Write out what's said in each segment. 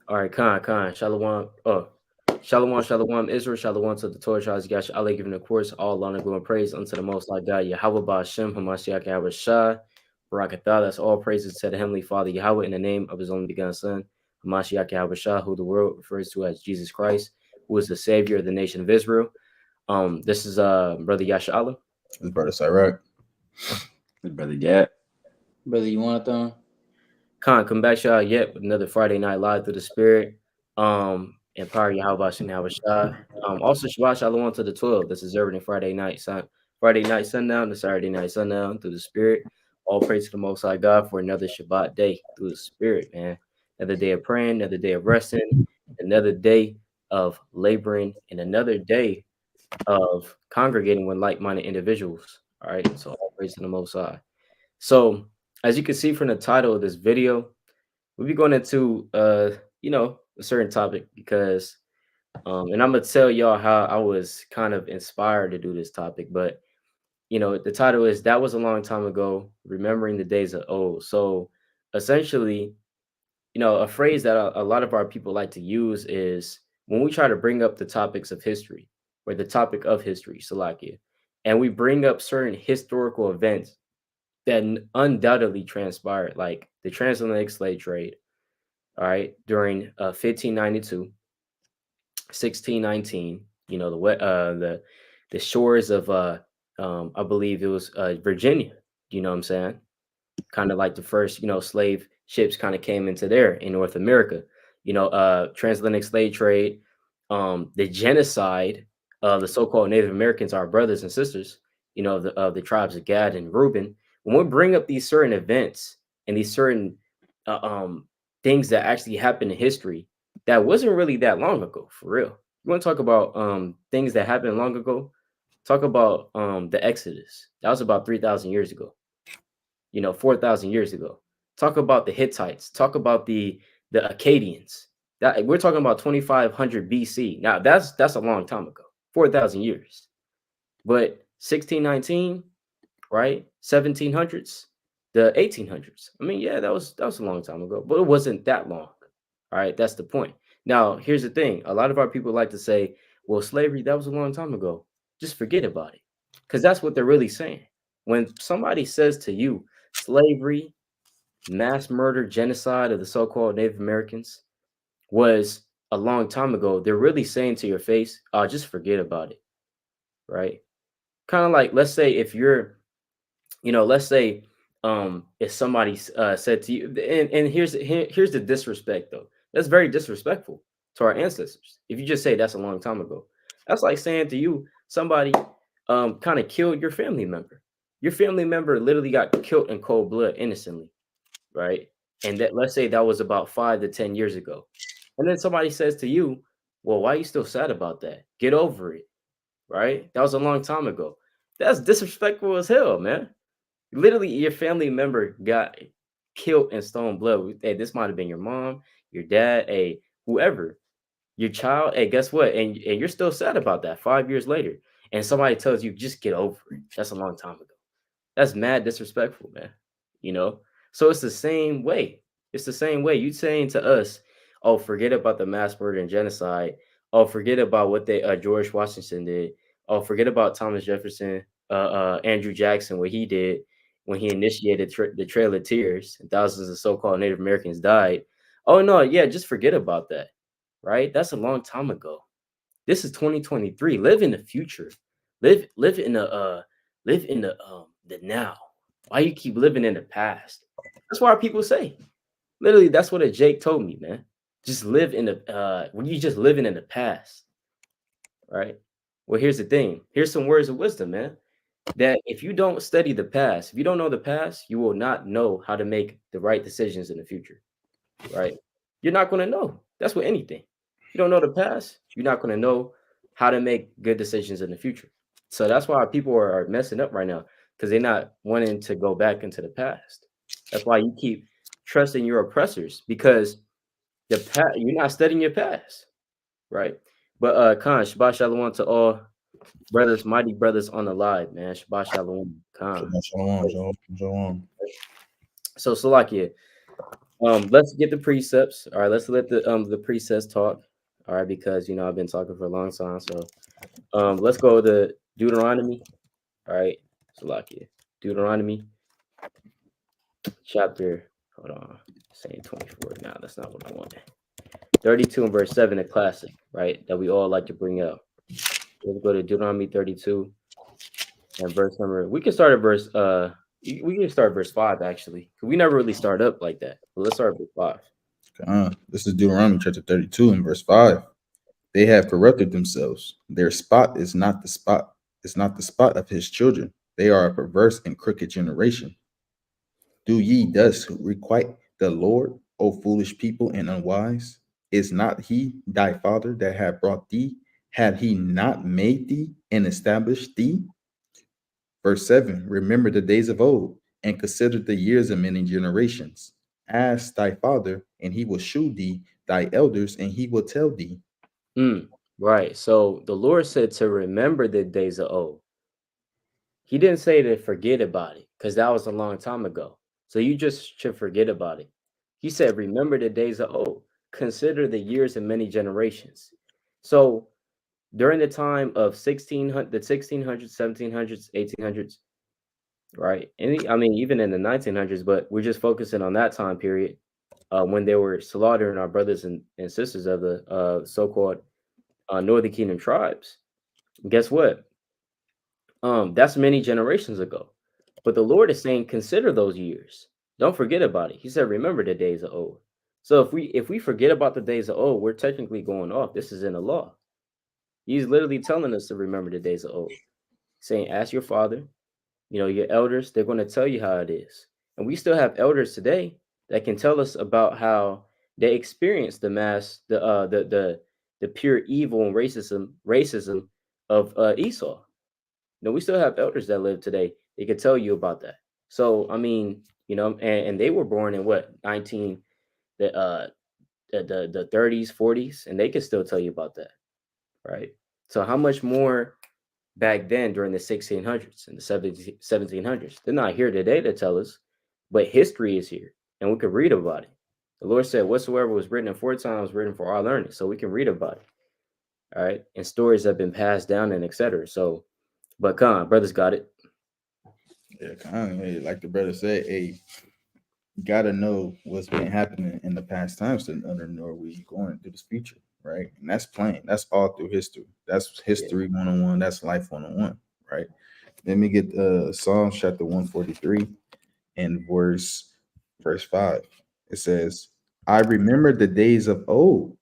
All right, Khan, Shalom. Shalom, Israel, Shalom to the Torah, Shahs, Gash, Allah, giving the course, all honor, glory, and praise unto the Most High God, Yahweh, Ba'ashem, Hamashiach, Yahweh Shah, Barakatah, that's all praises to the Heavenly Father, Yahweh, in the name of His only begotten Son, Hamashiach, Yahweh Shah, who the world refers to as Jesus Christ, who is the Savior of the nation of Israel. This is Brother Yashala. His brother Sirach. His brother Gap. Brother, you want them? Khan, come back, y'all, yet with another Friday night live through the Spirit. Empower Yahweh Shem Yahweh Shah. Also Shabbat Shalom to the 12. This is observing Friday night sundown to Saturday night sundown through the Spirit. All praise to the Most High God for another Shabbat day through the Spirit, man. Another day of praying, another day of resting, another day of laboring, and another day of congregating with like-minded individuals. All right. So all praise to the Most High. So as you can see from the title of this video, we'll be going into a certain topic because and I'm gonna tell y'all how I was kind of inspired to do this topic. But the title is That Was a Long Time Ago, Remembering the Days of Old. So essentially, a phrase that a lot of our people like to use is when we try to bring up the topics of history or the topic of history, Salakia, and we bring up certain historical events that undoubtedly transpired, like the transatlantic slave trade, all right, during 1592, 1619, the shores of I believe it was Virginia, you know what I'm saying? Kind of like the first, slave ships kind of came into there in North America, transatlantic slave trade, the genocide of the so-called Native Americans, our brothers and sisters, of the tribes of Gad and Reuben. When we bring up these certain events and these certain things that actually happened in history, that wasn't really that long ago, for real. You want to talk about things that happened long ago? Talk about the Exodus. That was about 3,000 years ago. 4,000 years ago. Talk about the Hittites. Talk about the Akkadians. That we're talking about 2,500 BC. Now that's a long time ago, 4,000 years. But 1619, right? 1700s, the 1800s. I mean, yeah, that was a long time ago, but it wasn't that long. All right, that's the point. Now, here's the thing: a lot of our people like to say, "Well, slavery that was a long time ago. Just forget about it," because that's what they're really saying. When somebody says to you, slavery, mass murder, genocide of the so-called Native Americans was a long time ago, they're really saying to your face, "Oh, just forget about it," right? Kind of like, let's say if you're, let's say if somebody said to you, and here's the disrespect though. That's very disrespectful to our ancestors. If you just say that's a long time ago, that's like saying to you somebody kind of killed your family member. Your family member literally got killed in cold blood innocently, right? And that, let's say that was about 5 to 10 years ago. And then somebody says to you, well, why are you still sad about that? Get over it, right? That was a long time ago. That's disrespectful as hell, man. Literally, your family member got killed in stone blood. Hey, this might have been your mom, your dad, hey, whoever, your child. Hey, guess what? And you're still sad about that 5 years later. And somebody tells you, just get over it. That's a long time ago. That's mad disrespectful, man. So it's the same way. It's the same way. You saying to us, oh, forget about the mass murder and genocide. Oh, forget about what George Washington did. Oh, forget about Thomas Jefferson, Andrew Jackson, what he did when he initiated the Trail of Tears and thousands of so-called Native Americans died. Oh no, yeah, just forget about that. Right? That's a long time ago. This is 2023. Live in the future. Live in the now. Why you keep living in the past? That's why people say. Literally, that's what a Jake told me, man. Just live in the when you just living in the past. Right? Well, here's the thing. Here's some words of wisdom, man. That if you don't study the past, if you don't know the past, you will not know how to make the right decisions in the future. Right? You're not going to know. That's with anything. You don't know the past, you're not going to know how to make good decisions in the future. So that's why people are messing up right now, because they're not wanting to go back into the past. That's why you keep trusting your oppressors, because the past, you're not studying your past, right? But Khan, Shabbat Shalom to all brothers, mighty brothers on the live, man. Shabbat Shalom, Khan. Shalom. So Salakia, Let's get the precepts. All right, let's let the precepts talk. All right, because I've been talking for a long time. So let's go to Deuteronomy. All right, Salakia. Deuteronomy chapter. Hold on, saying 24. Now that's not what I want. 32 and verse 7, a classic, right? That we all like to bring up. Let's go to Deuteronomy 32 and verse number. We can start at verse. We can start verse 5 actually. We never really start up like that. But let's start with 5. This is Deuteronomy chapter 32 and verse 5. They have corrupted themselves. Their spot is not the spot. It's not the spot of his children. They are a perverse and crooked generation. Do ye thus requite the Lord, O foolish people and unwise? Is not he thy father that hath brought thee? Had he not made thee and established thee? Verse 7. Remember the days of old and consider the years of many generations. Ask thy father, and he will shew thee, thy elders, and he will tell thee. Right. So the Lord said to remember the days of old. He didn't say to forget about it, because that was a long time ago. So you just should forget about it. He said, remember the days of old. Consider the years of many generations. So during the time of the 1600s, 1700s, 1800s, right? And I mean, even in the 1900s, but we're just focusing on that time period when they were slaughtering our brothers and sisters of the so-called Northern Kingdom tribes. Guess what? That's many generations ago. But the Lord is saying, consider those years. Don't forget about it. He said, remember the days of old. So if we forget about the days of old, we're technically going off. This is in the law. He's literally telling us to remember the days of old, saying, ask your father, your elders, they're going to tell you how it is. And we still have elders today that can tell us about how they experienced the pure evil and racism of Esau. We still have elders that live today. They could tell you about that. So I mean, and they were born in what 19 the 30s, 40s, and they could still tell you about that, right? So how much more back then during the 1600s and the 1700s? They're not here today to tell us, but history is here, and we could read about it. The Lord said, "Whatsoever was written aforetime was written for our learning," so we can read about it. All right, and stories have been passed down and etc. So, but come on, brothers got it. Yeah, kind of. Hey, like the brother said, hey, you gotta know what's been happening in the past times to know where we going through this future, right? And that's plain. That's all through history. That's history 101. That's life 101, right? Let me get Psalms chapter 143 and verse 5. It says, I remember the days of old,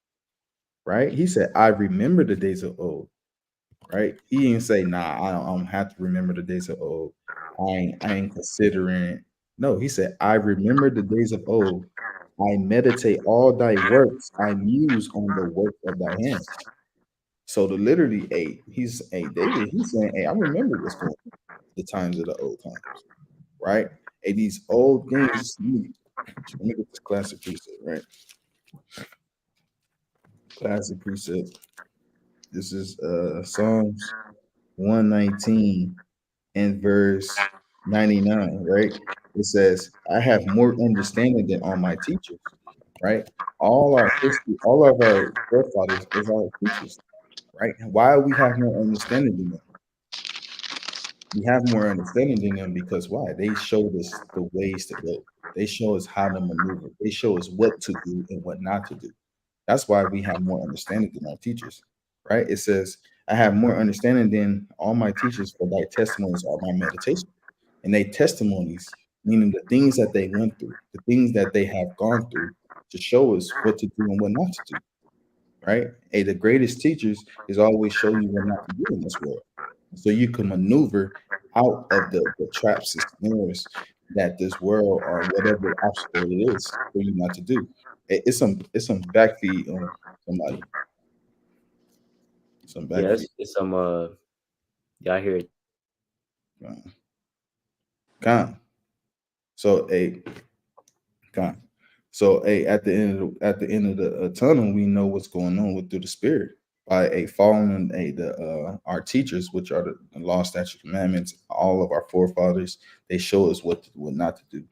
right? He said, I remember the days of old, right? He didn't say, nah, I don't have to remember the days of old. I ain't considering it. No, he said, I remember the days of old. I meditate all thy works. I muse on the work of thy hands. So the literally, David, he's saying, hey, I remember what's going on, the times of the old times, right? Hey, these old things. Let me get this classic precept, right? Classic precept. This is Psalms 119 and verse 99, right? It says, I have more understanding than all my teachers, right? All our history, all of our forefathers is our teachers, right? Why we have more understanding than them? We have more understanding than them because why? They showed us the ways to go. They show us how to maneuver. They show us what to do and what not to do. That's why we have more understanding than our teachers, right? It says, I have more understanding than all my teachers, for thy testimonies are my meditation. And they testimonies, meaning the things that they went through, the things that they have gone through to show us what to do and what not to do, right? Hey, the greatest teachers is always show you what not to do in this world. So you can maneuver out of the traps and snares that this world or whatever obstacle it is for you not to do. It's some backfeed on somebody. Some Yeah, backfeed. it's some yeah, I hear it. Con. So con. So at the end of the tunnel, we know what's going on with through the spirit by following our teachers, which are the law, statutes, commandments. All of our forefathers, they show us what not to do.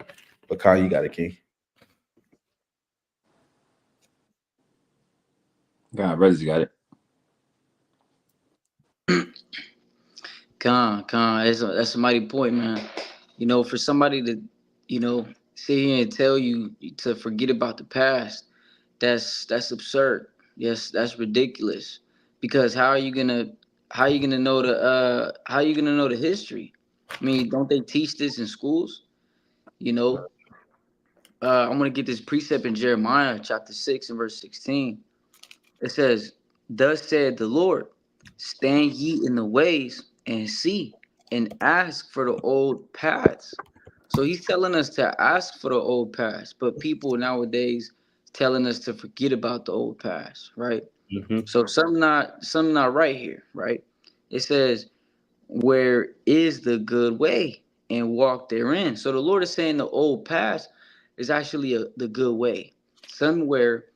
But Kyle, you got it, King. God, brothers, you got it. That's a mighty point, man. You know, for somebody to, you know, sit here and tell you to forget about the past, that's absurd. Yes, that's ridiculous. Because how are you gonna know the history? I mean, don't they teach this in schools? You know, I'm gonna get this precept in Jeremiah chapter 6 and verse 16. It says, "Thus said the Lord, stand ye in the ways and see and ask for the old paths." So he's telling us to ask for the old paths, but people nowadays telling us to forget about the old past, right? Hmm. So something not right here, right? It says, "Where is the good way and walk therein?" So the Lord is saying the old past is actually the good way. Somewhere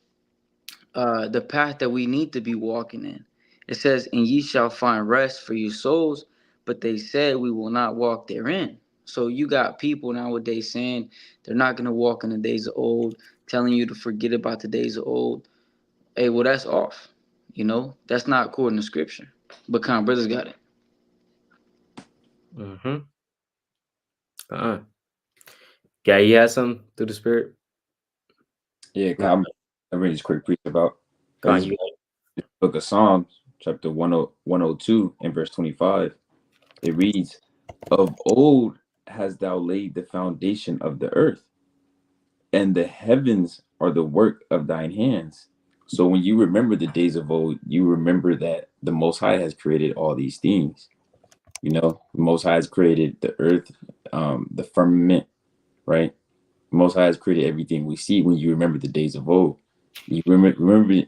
the path that we need to be walking in. It says, "And ye shall find rest for your souls," but they said, "We will not walk therein." So you got people nowadays saying they're not going to walk in the days of old, telling you to forget about the days of old. Hey, well, that's off. You know, that's not according to scripture. But brothers got it. Hmm. Uh-uh. Yeah, you had some through the spirit. Yeah, No, God, I read this quick preach about Con, this you. book of Psalms, chapter 102 and verse 25. It reads, "Of old hast thou laid the foundation of the earth, and the heavens are the work of thine hands." So when you remember the days of old, you remember that the Most High has created all these things. You know, the Most High has created the earth, the firmament, right? The Most High has created everything we see. When you remember the days of old, you remembering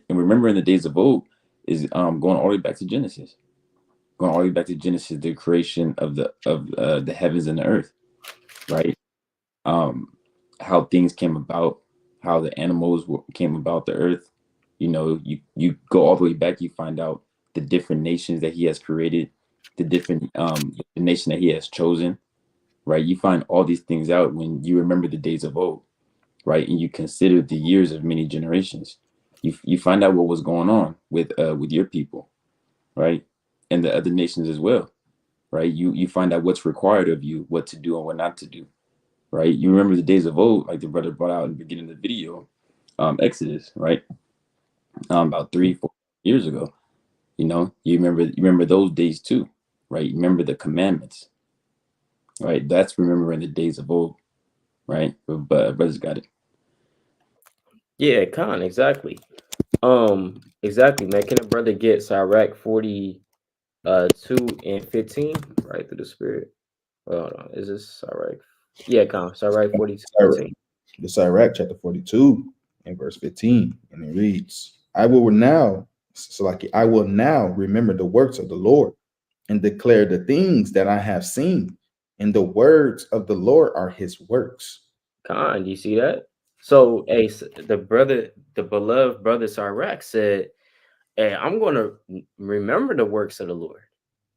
the days of old is going all the way back to Genesis, going all the way back to Genesis, the creation of the heavens and the earth, right? um, how things came about, how the animals came about the earth. You know, you go all the way back, you find out the different nations that he has created, the different the nation that he has chosen, right? You find all these things out when you remember the days of old, right? And you consider the years of many generations. You find out what was going on with your people, right? And the other nations as well, right? You find out what's required of you, what to do and what not to do, right? You remember the days of old, like the brother brought out in the beginning of the video, Exodus, right? About 3-4 years ago. You know, you remember those days too, right? You remember the commandments, right? That's remembering the days of old, right? But brothers got it. Yeah, Con, exactly. Exactly, man. Can a brother get Sirach 40 2 and 15 right through the spirit? Well, hold on. Is this Sirach? Yeah, Con. Sirach 42, Sirach, 15. the Sirach chapter 42 and verse 15, and it reads, I will now remember the works of the Lord and declare the things that I have seen, and the words of the Lord are his works. Con, do you see that? So, the beloved brother Sirach said, "Hey, I'm going to remember the works of the Lord."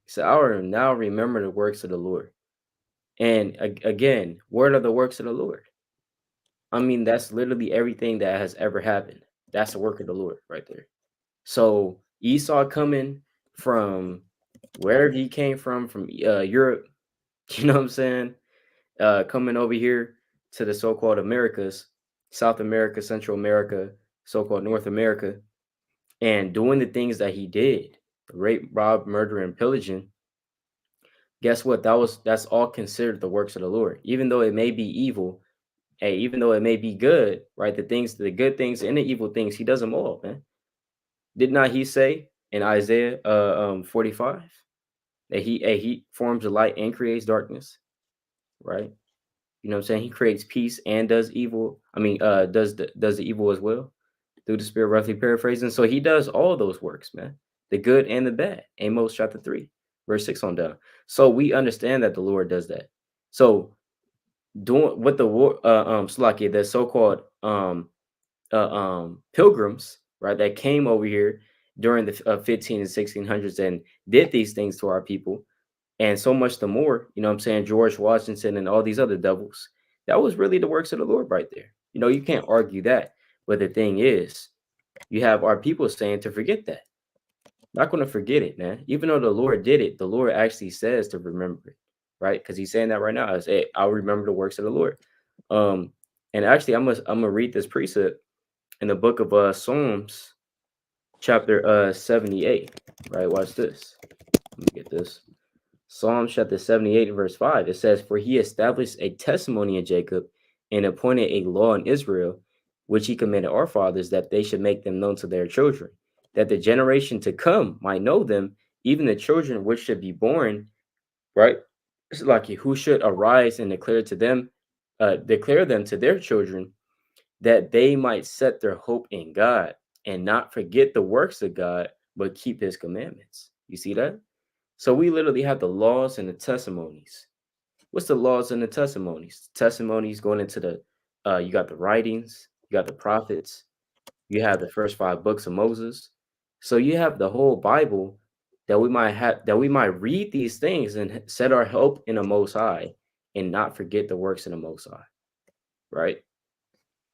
So, I will now remember the works of the Lord. And again, what are the works of the Lord? I mean, that's literally everything that has ever happened. That's the work of the Lord right there. So Esau coming from wherever he came from Europe, you know what I'm saying? Coming over here to the so-called Americas, South America, Central America, so-called North America, and doing the things that he did, rape, rob, murder, and pillaging. Guess what? That's all considered the works of the Lord. Even though it may be evil, hey, even though it may be good, right? The good things and the evil things, he does them all, man. Did not he say in Isaiah 45 that he forms the light and creates darkness, right? You know what I'm saying? He creates peace and does evil. I mean, does the evil as well through the spirit, roughly paraphrasing. So he does all those works, man. The good and the bad. Amos chapter 3, verse 6 on down. So we understand that the Lord does that. So doing what the Slakia, the so-called pilgrims, right, that came over here during the 15 and 1600s and did these things to our people, and so much the more, you know what I'm saying, George Washington and all these other devils, that was really the works of the Lord right there. You know, you can't argue that. But the thing is, You have our people saying to forget that. Not going to forget it, man. Even though the Lord did it, the Lord actually says to remember it, right? Because He's saying that right now. I say, I'll remember the works of the Lord. Um, and actually, I'm gonna read this precept in the book of Psalms, chapter 78. Right, watch this. Let me get this. Psalms chapter 78, verse 5. It says, "For He established a testimony in Jacob and appointed a law in Israel, which He commanded our fathers that they should make them known to their children, that the generation to come might know them, even the children which should be born." Right? It's like who should arise and declare them to their children, that they might set their hope in God and not forget the works of God, but keep His commandments. You see that? So we literally have the laws and the testimonies. What's the laws and the testimonies? Testimonies going into the you got the writings, you got the prophets, you have the first 5 books of Moses. So you have the whole Bible that we might read these things and set our hope in the Most High and not forget the works of the Most High, right?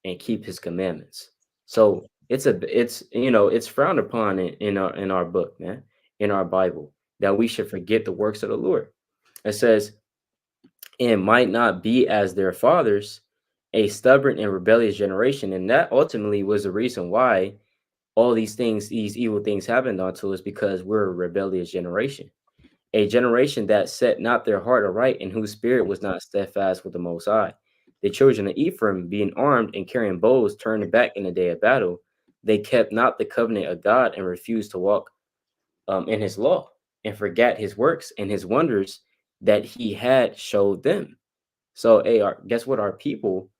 And keep His commandments. So it's frowned upon in our book, man, in our Bible, that we should forget the works of the Lord. It says, "And might not be as their fathers, a stubborn and rebellious generation." And that ultimately was the reason why all these things, these evil things happened unto us, because we're a rebellious generation. A generation that set not their heart aright, and whose spirit was not steadfast with the Most High. The children of Ephraim, being armed and carrying bows, turned back in the day of battle. They kept not the covenant of God, and refused to walk in His law, and forgot His works and His wonders that He had showed them. So, hey, guess what? Our people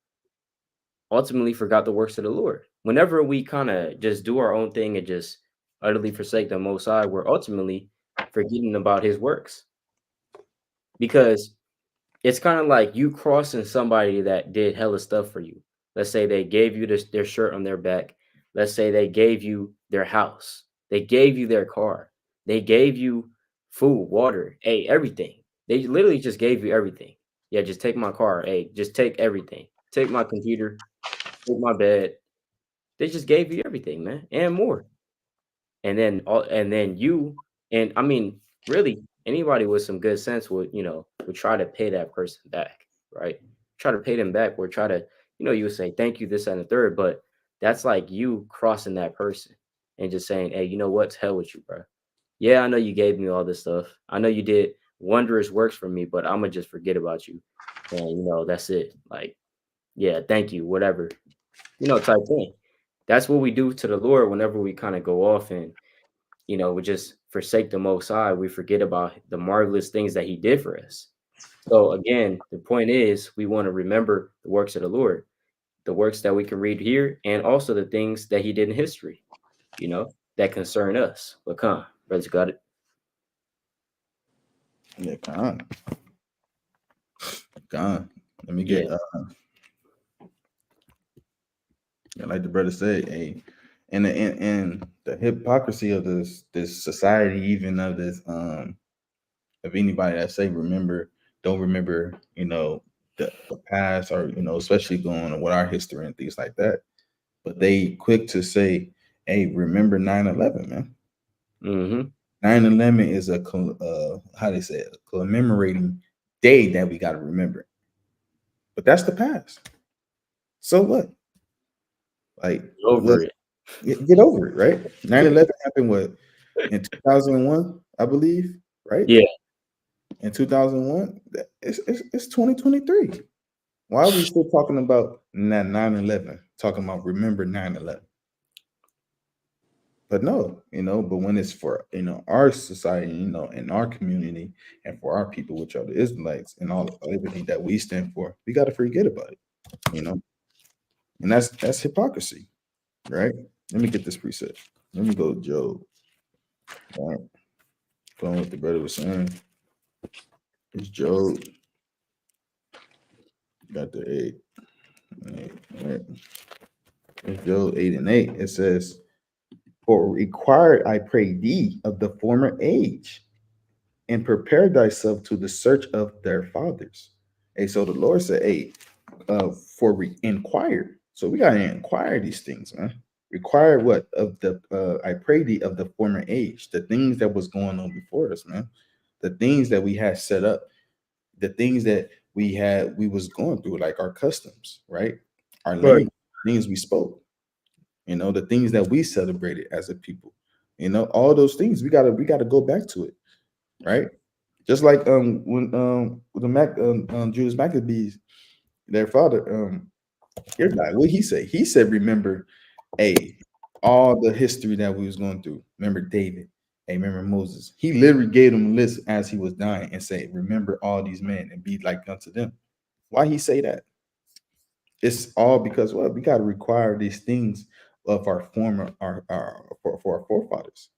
ultimately forgot the works of the Lord. Whenever we kind of just do our own thing and just utterly forsake the Most High, we're ultimately forgetting about His works, because it's kind of like you crossing somebody that did hella stuff for you. Let's say they gave you their shirt on their back. Let's say they gave you their house. They gave you their car. They gave you food, water, hey, everything. They literally just gave you everything. Yeah, just take my car. Hey, just take everything. Take my computer. Take my bed. They just gave you everything, man, and more. And then you, and I mean, really, anybody with some good sense would try to pay that person back, right? Try to pay them back, or try to, you would say thank you, this and the third, but that's like you crossing that person and just saying, hey, you know what? To hell with you, bro. Yeah, I know you gave me all this stuff. I know you did wondrous works for me, but I'm gonna just forget about you. And that's it. Like, yeah, thank you, whatever, type thing. That's what we do to the Lord whenever we kind of go off and we just forsake the Most High. We forget about the marvelous things that He did for us. So again, the point is we want to remember the works of the Lord, the works that we can read here, and also the things that He did in history, that concern us. But come, brothers, got it. Yeah, gone. Let me get like the brother said, hey, and the hypocrisy of this society, even of this of anybody that say don't remember, the past, or especially going on with our history and things like that. But they quick to say, hey, remember 9/11, man. Mm-hmm. 9/11 is how they say it, a commemorating day that we got to remember. But that's the past. So what? Like, Over it. get over it, right? 9/11 happened what, in 2001, I believe, right? Yeah. In 2001, it's 2023. Why are we still talking about 9/11? Talking about remember 9/11? But no, but when it's for our society, in our community, and for our people, which are the Israelites, and everything that we stand for, we got to forget about it, and that's hypocrisy, right? Let me get this precept. Let me go to Job. All right. Going with the brother was saying. It's Job. Got the 8. All right. It's Job 8 and 8. It says, "For require, I pray thee, of the former age, and prepare thyself to the search of their fathers." Hey, so the Lord said, hey, inquire. So we gotta inquire these things, man. Require what? Of the I pray thee of the former age, the things that was going on before us, man. The things that we had set up, the things that we was going through, like our customs, right? Our Right. language, things we spoke, the things that we celebrated as a people. All those things we gotta go back to it, right? Just like when the Judas Maccabees, their father, your guy, what he say? He said, remember, all the history that we was going through. Remember David. Hey, remember Moses. He literally gave them a list as he was dying and say, remember all these men and be like unto them. Why he say that? It's all because we got to require these things of our former for our forefathers.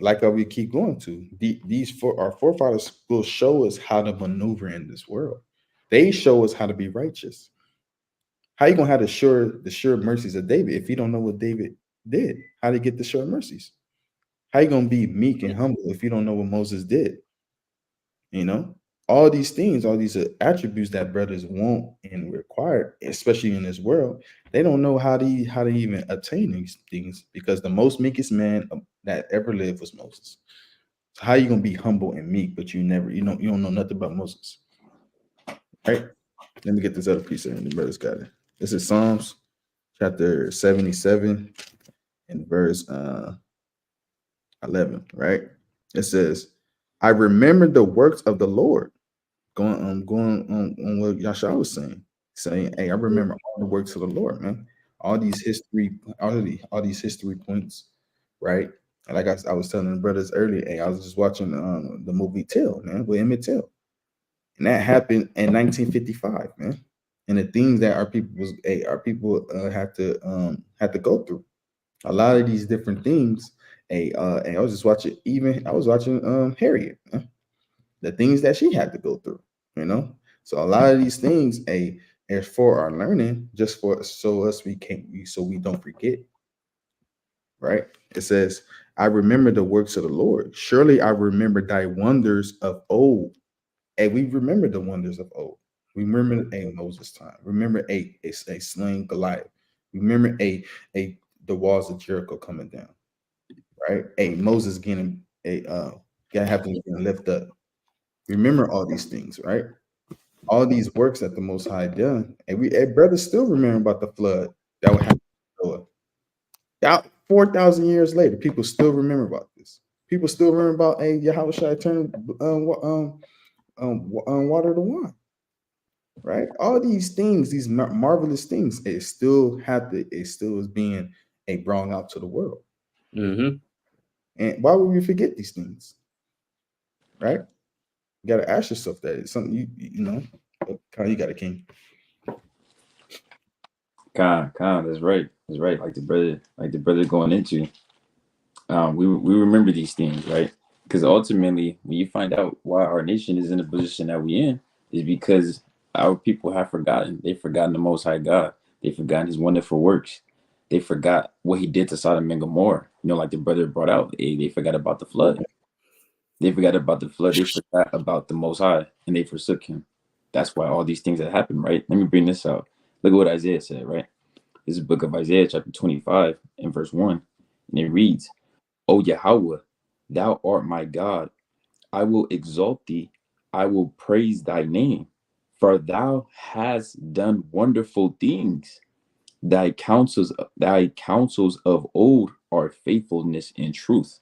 Like we keep going to these for our forefathers will show us how to maneuver in this world. They show us how to be righteous. How you gonna have the sure mercies of David if you don't know what David did? How to get the sure mercies? How you gonna be meek and humble if you don't know what Moses did? You know, all these things, all these attributes that brothers want and require, especially in this world, they don't know how to even attain these things because the most meekest man that ever lived was Moses. So how you gonna be humble and meek, but you don't know nothing about Moses, right? Let me get this other piece in. The brothers got it. This is Psalms chapter 77 and verse 11, right? It says, I remember the works of the Lord. Going on what Yasha was saying, hey, I remember all the works of the Lord, man. All these history points, right? And like I was telling the brothers earlier, hey, I was just watching the movie Till, man, with Emmett Till. And that happened in 1955, man. And the things that our people had to go through. A lot of these different things. And I was just watching. Even I was watching Harriet, the things that she had to go through. You know, so a lot of these things, is for our learning, just for so we don't forget. Right? It says, "I remember the works of the Lord. Surely I remember thy wonders of old." And we remember the wonders of old. We remember Moses' time. Remember a slain Goliath. Remember a the walls of Jericho coming down. Right? Moses getting having to lift up. Remember all these things, right? All these works that the Most High done, and brothers still remember about the flood that would happen. About 4,000 years later, people still remember about this. People still remember about Yahweh Shai turned water to wine, right? All these things, these marvelous things, it still is being brought out to the world. Mm-hmm. And why would we forget these things, right? You got to ask yourself that. It's something you know. You got a king. Khan, that's right. That's right. Like the brother going into. We remember these things, right? Because ultimately, when you find out why our nation is in the position that we in, is because our people have forgotten. They've forgotten the Most High God. They've forgotten His wonderful works. They forgot what He did to Sodom and Gomorrah. Like the brother brought out, they forgot about the flood. They forgot about the flood. They forgot about the Most High, and they forsook Him. That's why all these things that happened, right? Let me bring this out. Look at what Isaiah said, right? This is the book of Isaiah, chapter 25, and verse 1. And it reads, O Yahweh, thou art my God. I will exalt thee. I will praise thy name. For thou hast done wonderful things. Thy counsels of old are faithfulness and truth.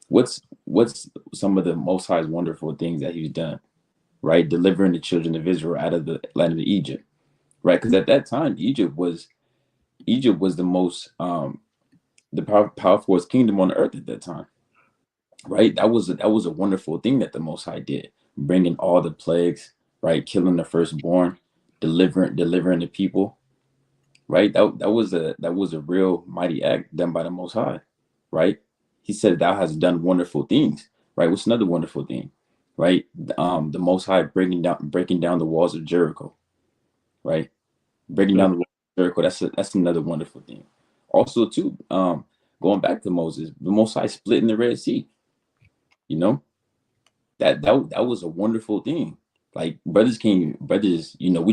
What's some of the Most High's wonderful things that He's done? Right, delivering the children of Israel out of the land of Egypt. Right, because at that time Egypt was the most the powerful kingdom on earth at that time. Right, that was a wonderful thing that the Most High did, bringing all the plagues, right, killing the firstborn, delivering the people. Right, that was a real mighty act done by the Most High. Right, He said, "Thou hast done wonderful things." Right, what's another wonderful thing? Right, the Most High breaking down the walls of Jericho. Right, breaking down the walls of Jericho. That's another wonderful thing. Also, too, going back to Moses, the Most High splitting the Red Sea. You know, that was a wonderful thing. Like brothers, we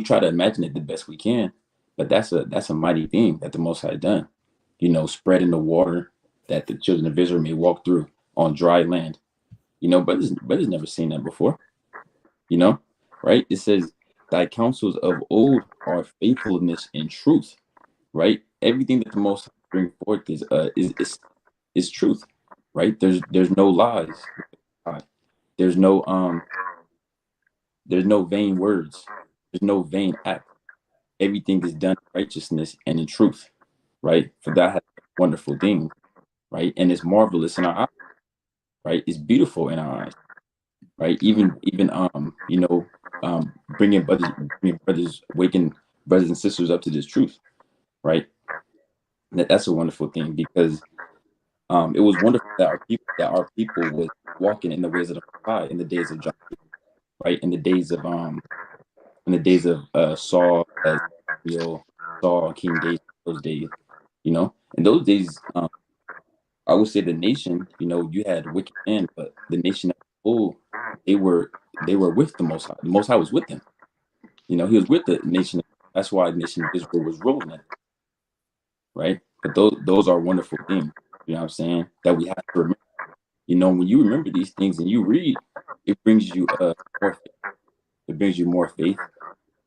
try to imagine it the best we can, but that's a mighty thing that the Most High done. spreading the water that the children of Israel may walk through on dry land. Brothers never seen that before. Right? It says, "Thy counsels of old are faithfulness and truth." Right? Everything that the Most High bring forth is truth. Right? There's no lies. There's no there's no vain words. There's no vain act. Everything is done in righteousness and in truth. Right? For that has wonderful things. Right? And it's marvelous in our eyes. Right? It's beautiful in our eyes. Right? Even bringing brothers, waking brothers and sisters up to this truth. Right? That's a wonderful thing, because it was wonderful that our people was walking in the ways of the Most High in the days of John, right? In the days of Saul, Saul, King David, those days. In those days, I would say the nation, you had wicked men, but the nation as a whole, they were with the Most High. The Most High was with them. He was with the nation. That's why the nation of Israel was ruling it, right? But those are wonderful things. You know what I'm saying? That we have to remember. When you remember these things and you read, it brings you more faith. It brings you more faith,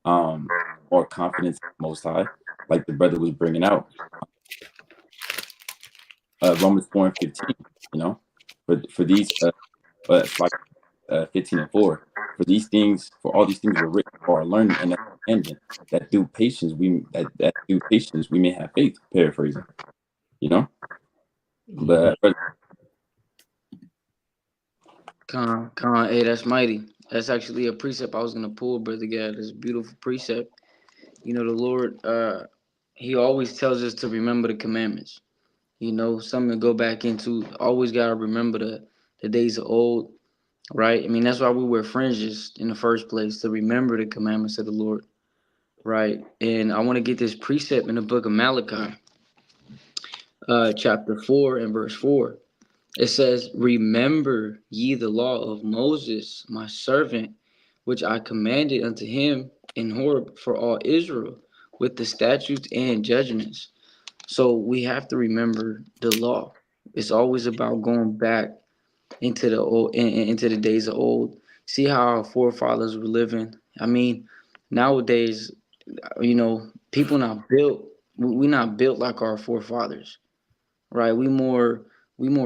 more confidence in the Most High, like the brother was bringing out. Romans 4:15. For these, like 15:4. For all these things were written for our learning and understanding, that through patience we may have faith. Paraphrasing, but Hey, that's mighty. That's actually a precept I was gonna pull, brother. Yeah, this beautiful precept. The Lord, He always tells us to remember the commandments. Something to go back into. Always gotta remember the days of old, right? I mean, that's why we wear fringes in the first place, to remember the commandments of the Lord, right? And I want to get this precept in the book of Malachi, chapter 4 and verse 4. It says, "Remember ye the law of Moses, my servant, which I commanded unto him in Horeb for all Israel, with the statutes and judgments." So we have to remember the law. It's always about going back into the days of old. See how our forefathers were living. I mean, nowadays, people not built. We not built like our forefathers, right? We more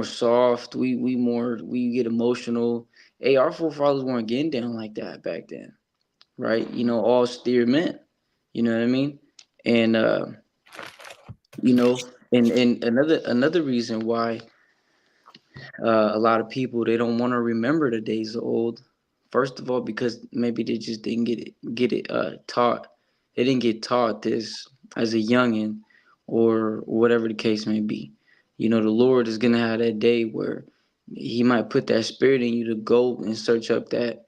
soft. We get emotional. Hey, our forefathers weren't getting down like that back then, right? All steer men. You know what I mean? And you know, and another reason why a lot of people, they don't want to remember the days of old. First of all, because maybe they just didn't get it taught. They didn't get taught this as a youngin, or whatever the case may be. The Lord is gonna have that day where He might put that spirit in you to go and search up that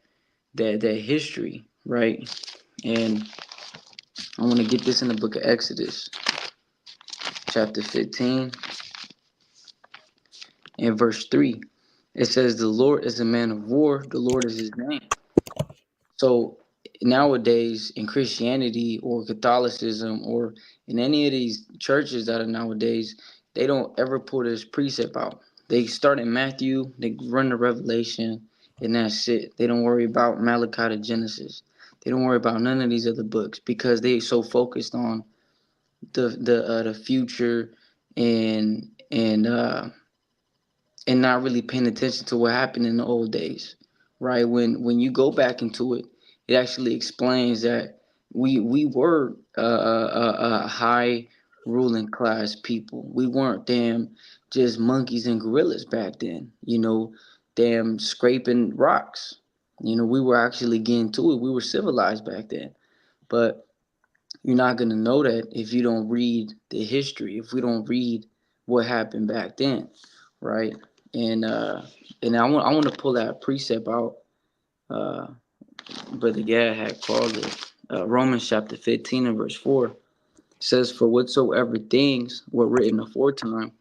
history, right? And I want to get this in the book of Exodus, chapter 15 and verse 3. It says, "The Lord is a man of war, the Lord is His name." So nowadays in Christianity or Catholicism or in any of these churches that are nowadays, they don't ever pull this precept out. They start in Matthew, they run to Revelation, and that's it. They don't worry about Malachi to Genesis. They don't worry about none of these other books, because they so focused on the future, and not really paying attention to what happened in the old days, right? When you go back into it, it actually explains that we were a high ruling class people. We weren't damn just monkeys and gorillas back then, damn scraping rocks. We were actually getting to it. We were civilized back then. But you're not going to know that if you don't read the history, if we don't read what happened back then, right? And I want to pull that precept out. Uh, Brother Gad had called it Romans chapter 15 and verse 4. It says, "For whatsoever things were written aforetime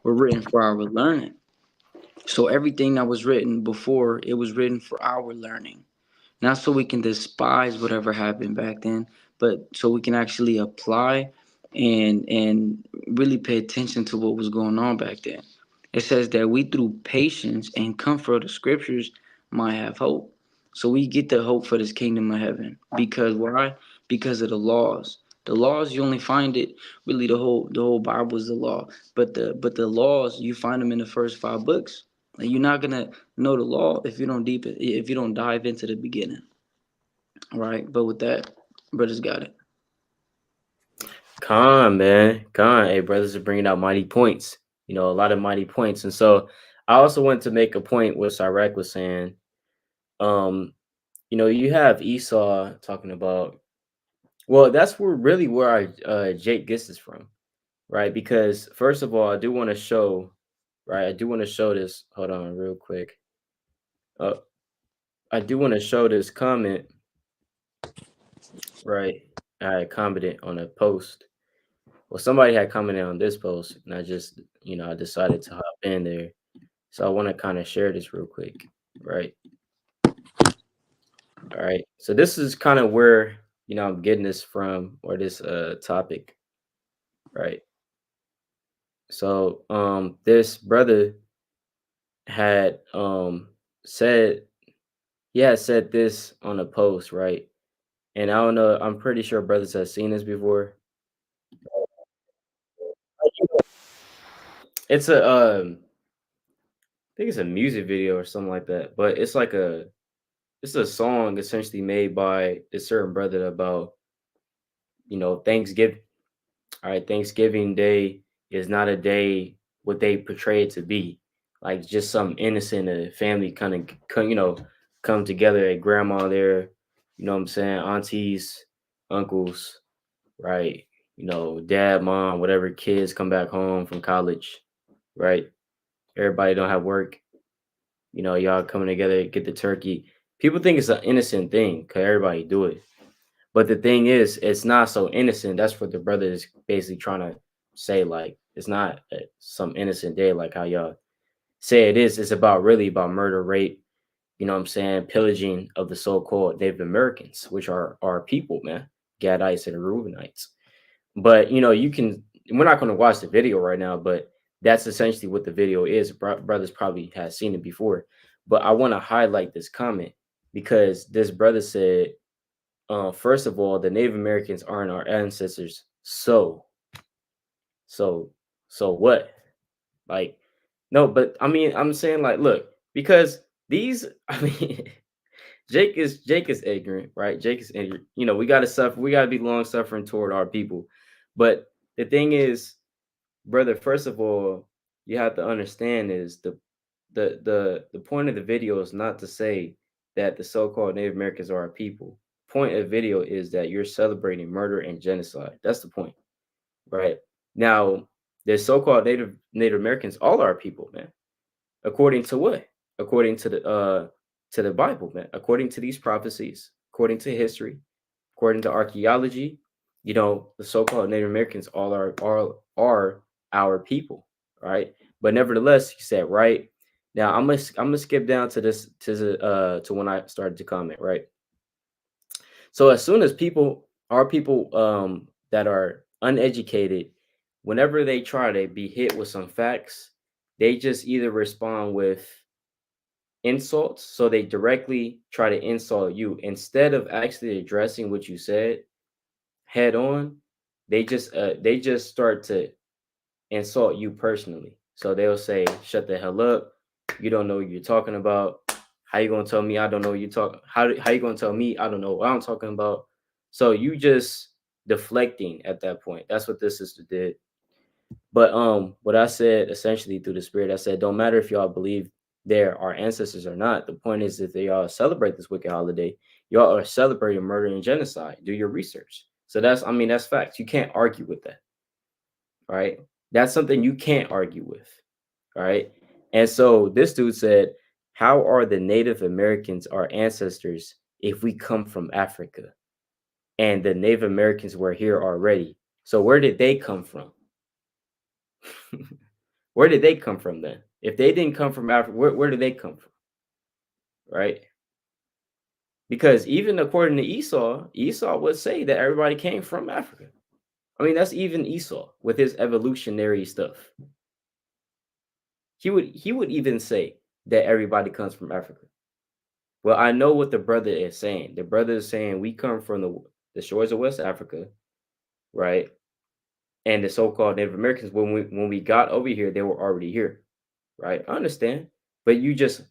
were written for our learning." So everything that was written before, it was written for our learning, not so we can despise whatever happened back then, but so we can actually apply and really pay attention to what was going on back then. It says that we through patience and comfort of the scriptures might have hope. So we get the hope for this kingdom of heaven. Because why? Because of the laws. The laws you only find it really the whole Bible is the law. But the laws you find them in the first 5 books. And you're not gonna know the law if you don't dive into the beginning. Right? But with that, brothers got it. Man. Hey, brothers are bringing out mighty points. A lot of mighty points. And so I also want to make a point what Sirach was saying. You have Esau talking about, well, that's where our Jake gets this from, right? Because first of all, I do want to show, right? I do want to show this. Hold on, real quick. Uh, I do want to show this comment, right? I commented on a post. Well, somebody had commented on this post, and I decided to hop in there. So I want to kind of share this real quick, right? All right. So this is kind of where, I'm getting this from, or this topic, right? So this brother had said he had said this on a post, right? And I don't know, I'm pretty sure brothers have seen this before. It's I think it's a music video or something like that, but it's a song essentially made by a certain brother about, Thanksgiving. All right, Thanksgiving Day is not a day what they portray it to be, like just some innocent family kind of come together at grandma there, what I'm saying, aunties, uncles, right? Dad, mom, whatever, kids come back home from college, right? Everybody don't have work, y'all coming together, get the turkey. People think it's an innocent thing because everybody do it. But the thing is, it's not so innocent. That's what the brother is basically trying to say. Like, it's not some innocent day like how y'all say it is. It's really about murder, rape, what I'm saying, pillaging of the so-called Native Americans, which are our people, man, Gadites and Reubenites. But, we're not going to watch the video right now, but that's essentially what the video is. Brothers probably have seen it before. But I want to highlight this comment because this brother said, first of all, the Native Americans aren't our ancestors. So, so what? Like, no, but I mean, I'm saying like, look, because these, I mean, Jake is ignorant, right? Jake is ignorant. We gotta suffer. We gotta be long suffering toward our people. But the thing is, brother, first of all, you have to understand is the point of the video is not to say that the so-called Native Americans are our people. Point of video is that you're celebrating murder and genocide. That's the point, right? Now, the so-called Native Americans, all our people, man. According to what? According to the Bible, man. According to these prophecies, according to history, according to archaeology, the so-called Native Americans all are our people, right? But nevertheless, he said, right now, I'm gonna skip down to this to when I started to comment, right? So as soon as our people that are uneducated, whenever they try to be hit with some facts, they just either respond with insults, so they directly try to insult you instead of actually addressing what you said head on. They just start to insult you personally. So they'll say, "Shut the hell up! You don't know what you're talking about. How you gonna tell me I don't know what you talk? How you gonna tell me I don't know what I'm talking about?" So you just deflecting at that point. That's what this sister did. But what I said essentially through the spirit, I said, don't matter if y'all believe they're our ancestors or not. The point is that they all celebrate this wicked holiday. Y'all are celebrating murder and genocide. Do your research. So that's facts. You can't argue with that. All right. That's something you can't argue with. All right. And so this dude said, how are the Native Americans our ancestors if we come from Africa? And the Native Americans were here already. So where did they come from? Where did they come from then? If they didn't come from Africa, where did they come from? Right? Because even according to Esau would say that everybody came from Africa. I mean, that's even Esau with his evolutionary stuff. He would even say that everybody comes from Africa. Well, I know what the brother is saying. The brother is saying we come from the shores of West Africa, right? And the so-called Native Americans, when we got over here, they were already here, right? I understand, but you just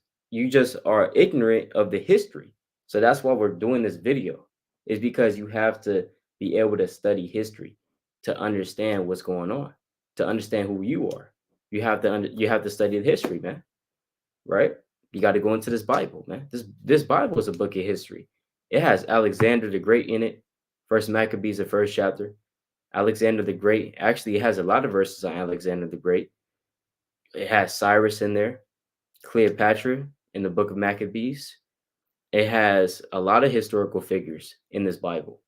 are ignorant of the history. So that's why we're doing this video, is because you have to be able to study history to understand what's going on, to understand who you are. You have to study the history, man, right? You got to go into this Bible, man. This Bible is a book of history. It has Alexander the Great in it. First Maccabees, the first chapter. Alexander the Great. Actually, it has a lot of verses on Alexander the Great. It has Cyrus in there, Cleopatra in the book of Maccabees. It has a lot of historical figures in this Bible.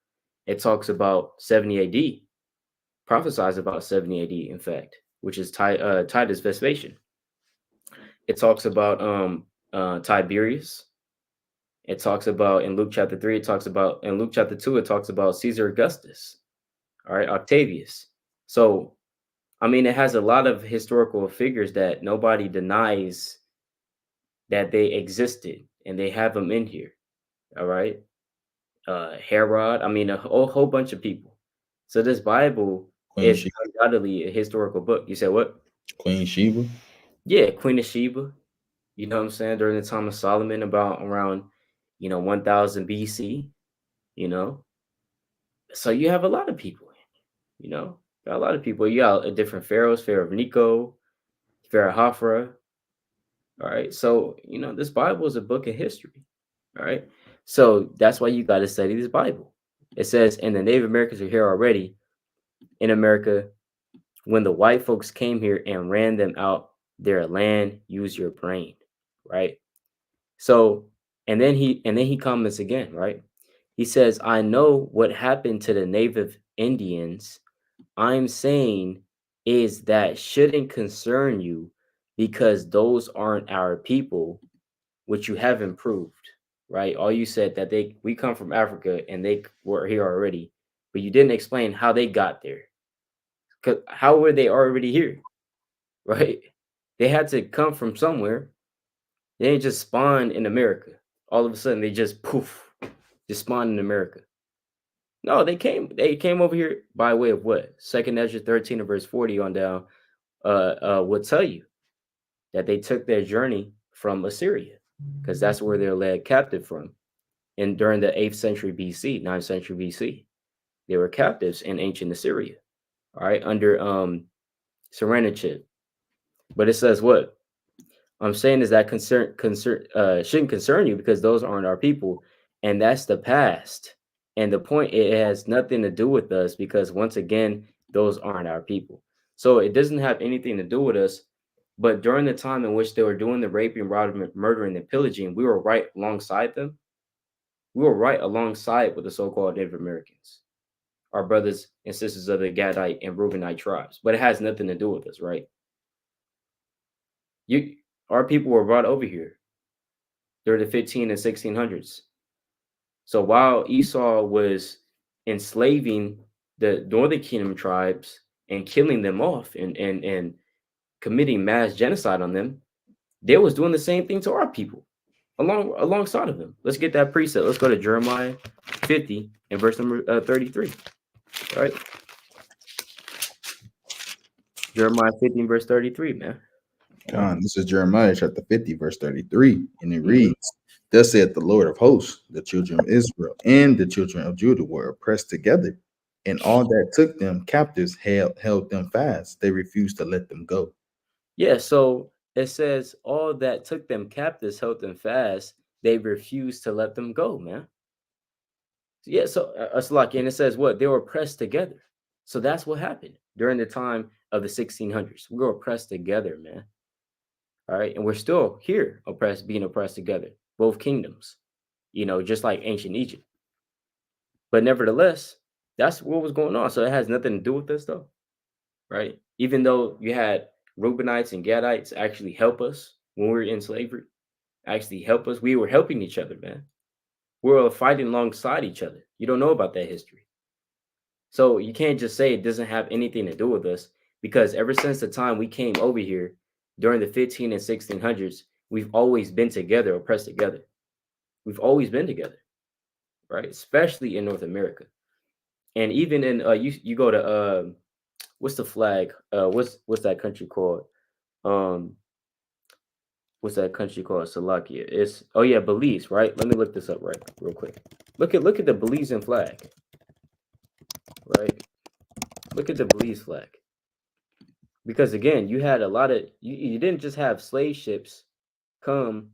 It talks about 70 AD, prophesies about 70 AD, in fact, which is Titus Vespasian. It talks about Tiberius. It talks about in Luke chapter 3, it talks about in Luke chapter 2, it talks about Caesar Augustus, all right, Octavius. So, I mean, it has a lot of historical figures that nobody denies that they existed, and they have them in here, all right? Herod, I mean, a whole bunch of people. So this Bible Queen is Sheba. undoubtedly a historical book. You said what? Queen Sheba. Yeah, Queen of Sheba. You know what I'm saying? During the time of Solomon, about around 1000 BC. You know, so you have a lot of people. Got a lot of people. You got different pharaohs: Pharaoh of Nico, Pharaoh Hophra. All right, so this Bible is a book of history. All right, so that's why you got to study this Bible. It says, and the Native Americans are here already in America when the white folks came here and ran them out their land. Use your brain, right? So, and then he comments again, right? He says, I know what happened to the native Indians. I'm saying is that shouldn't concern you because those aren't our people, which you haven't proved, right? All you said that we come from Africa and they were here already, but you didn't explain how they got there. 'Cause how were they already here, right? They had to come from somewhere. They didn't just spawn in America. All of a sudden, they just poof, just spawned in America. No, they came over here by way of what? Second Ezra 13 and verse 40 on down would tell you that they took their journey from Assyria, because that's where they're led captive from. And during the 8th century BC, 9th century BC, they were captives in ancient Assyria, all right, under Serenachib. But it says what? I'm saying is that concern shouldn't concern you because those aren't our people, and that's the past. And the point, it has nothing to do with us because once again, those aren't our people. So it doesn't have anything to do with us. But during the time in which they were doing the raping, robbing, murdering, and pillaging, we were right alongside them. We were right alongside with the so-called Native Americans, our brothers and sisters of the Gadite and Reubenite tribes. But it has nothing to do with us, right? You, our people were brought over here during the 15 and 1600s. So while Esau was enslaving the northern kingdom tribes and killing them off and committing mass genocide on them, they was doing the same thing to our people alongside of them. Let's get that precept. Let's go to Jeremiah 50 and verse number 33. All right. Jeremiah 15 verse 33, man. This is Jeremiah chapter 50, verse 33, and it Mhm. reads, Thus saith the Lord of hosts, the children of Israel and the children of Judah were oppressed together, and all that took them captives held them fast. They refused to let them go. Yeah, so it says all that took them captives held them fast. They refused to let them go, man. Yeah, so it's like, and it says what? They were pressed together. So that's what happened during the time of the 1600s. We were pressed together, man. All right, and we're still here, being oppressed together, both kingdoms. Just like ancient Egypt. But nevertheless, that's what was going on. So it has nothing to do with this, though, right? Even though you had Reubenites and Gadites actually help us when we were in slavery, actually help us. We were helping each other, man. We were fighting alongside each other. You don't know about that history. So you can't just say it doesn't have anything to do with us, because ever since the time we came over here during the 15 and 1600s, we've always been together, oppressed together. We've always been together, right? Especially in North America. And even in you go to what's the flag? What's that country called? Um what's that country called? Slovakia. It's, oh yeah, Belize, right? Let me look this up right real quick. Look at the Belizean flag, right? Look at the Belize flag. Because again, you had a lot of you didn't just have slave ships come,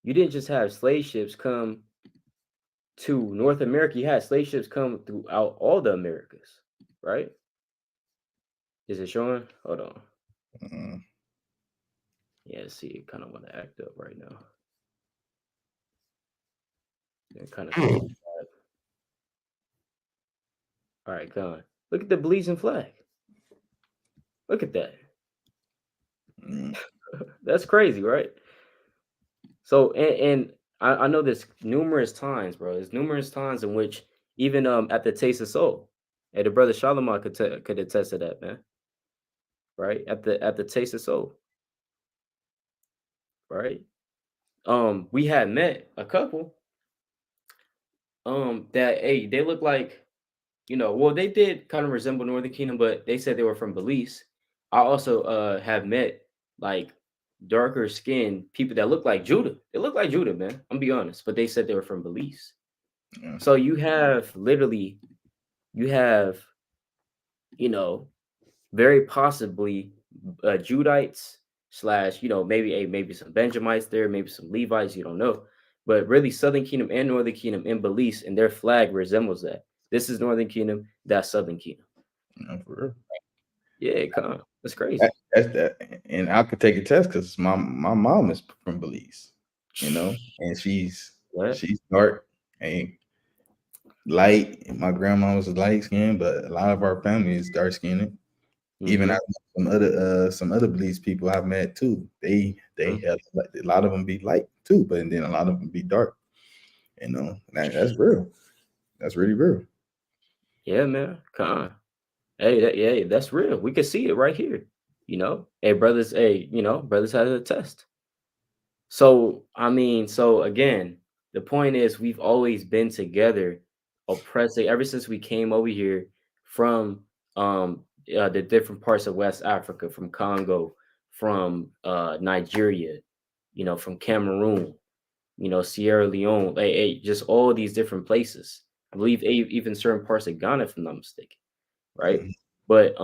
you didn't just have slave ships come to North America, you had slave ships come throughout all the Americas, right? Is it showing? Hold on. Mm. Yeah, see, it kind of want to act up right now. It kind of feels bad. All right, come on. Look at the Belizean flag. Look at that. Mm. That's crazy, right? So, and I know there's numerous times, bro. There's numerous times in which even at the Taste of Soul, and the brother Shalimar could attest to that, man. Right at the Taste of Soul, right? We had met a couple that, hey, they look like, well, they did kind of resemble Northern Kingdom, but they said they were from Belize. I also have met like darker skinned people that look like Judah. They look like Judah, man. I'm be honest, but they said they were from Belize. Yeah. So you have literally, you have, you know, very possibly Judites slash, maybe some Benjamites there, maybe some Levites, you don't know. But really, Southern Kingdom and Northern Kingdom in Belize, and their flag resembles that. This is Northern Kingdom, that's Southern Kingdom. Yeah, for real. Yeah, come on. That's crazy. That's that, and I could take a test because my mom is from Belize, and she's What? dark and light. And my grandma was light skinned, but a lot of our family is dark skinned. Even Mhm, I some other Belize people I've met too. They mhm. have a lot of them be light too, but then a lot of them be dark. That's real. That's really real. Yeah, man. Come on. Hey, that's real. We can see it right here. Hey, brothers, brothers had a test. So, I mean, so again, the point is we've always been together, oppressing ever since we came over here from the different parts of West Africa, from Congo, from Nigeria, from Cameroon, Sierra Leone, just all these different places. I believe even certain parts of Ghana, if I'm not mistaken, right? Mhm. But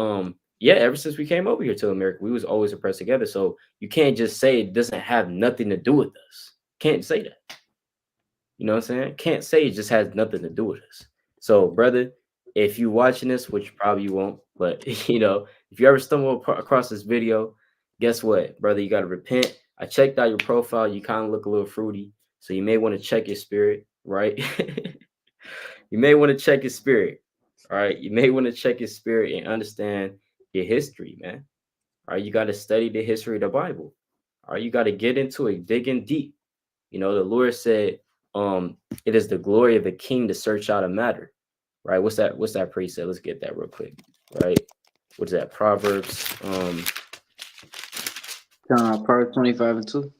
yeah, ever since we came over here to America, we was always oppressed together. So you can't just say it doesn't have nothing to do with us. Can't say that. You know what I'm saying? Can't say it just has nothing to do with us. So, brother, if you watching this, which you probably won't, but if you ever stumble across this video, guess what, brother? You got to repent. I checked out your profile. You kind of look a little fruity, so you may want to check your spirit, right? You may want to check your spirit. All right. You may want to check your spirit and understand your history, man. All right. You got to study the history of the Bible. All right. You got to get into it, digging deep. The Lord said, it is the glory of the king to search out a matter. Right. What's that precept? Let's get that real quick. Right. What is that? Proverbs Proverbs 25:2.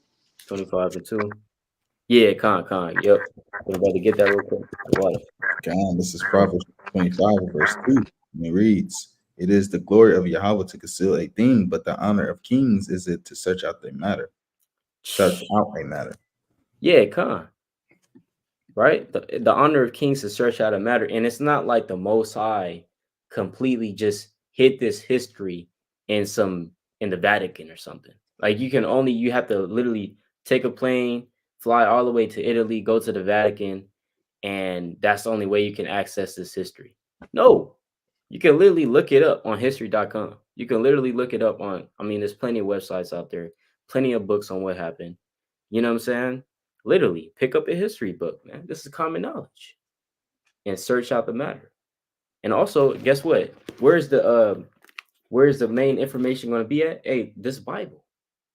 25:2. Yeah, Yep. I'm about to get that real quick. Water. God, this is Proverbs 25, verse 2. And it reads, "It is the glory of Yahweh to conceal a thing, but the honor of kings is it to search out the matter." Search out a matter. Yeah, right? The honor of kings to search out a matter. And it's not like the Most High completely just hid this history in the Vatican or something. Like you have to literally take a plane, fly all the way to Italy, go to the Vatican, and that's the only way you can access this history. No, you can literally look it up on history.com. You can literally look it up there's plenty of websites out there, plenty of books on what happened. You know what I'm saying? Literally, pick up a history book, man. This is common knowledge, and search out the matter. And also, guess what? Where's the main information going to be at? Hey, this Bible.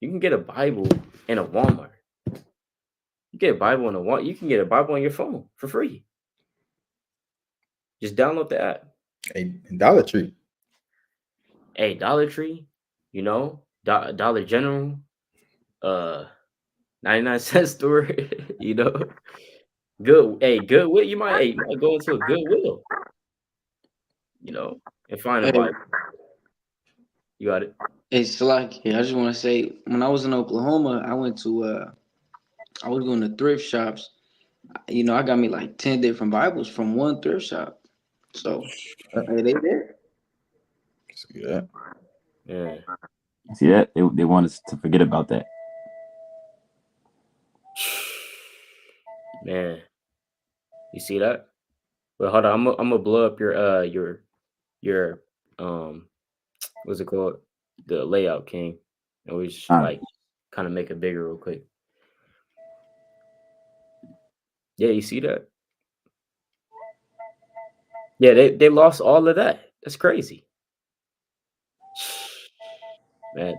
You can get a Bible in a Walmart. You get a Bible in a Walmart. You can get a Bible on your phone for free. Just download the app. A Dollar Tree. Hey, Dollar Tree, you know, Dollar General, 99-cent store, you know. Goodwill. You might go into a Goodwill, you know, and find a Hey, Bible. You got it. hey, Salaki, I just want to say, when I was in Oklahoma, I was going to thrift shops. You know, I got me like 10 different Bibles from one thrift shop. So, hey, they there. See that? Yeah. See that? They want us to forget about that. Man, you see that? But hold on, I'm gonna blow up your what's it called? The layout, King. And we just Huh. like kind of make it bigger real quick. Yeah, you see that? Yeah, they lost all of that. That's crazy. Man,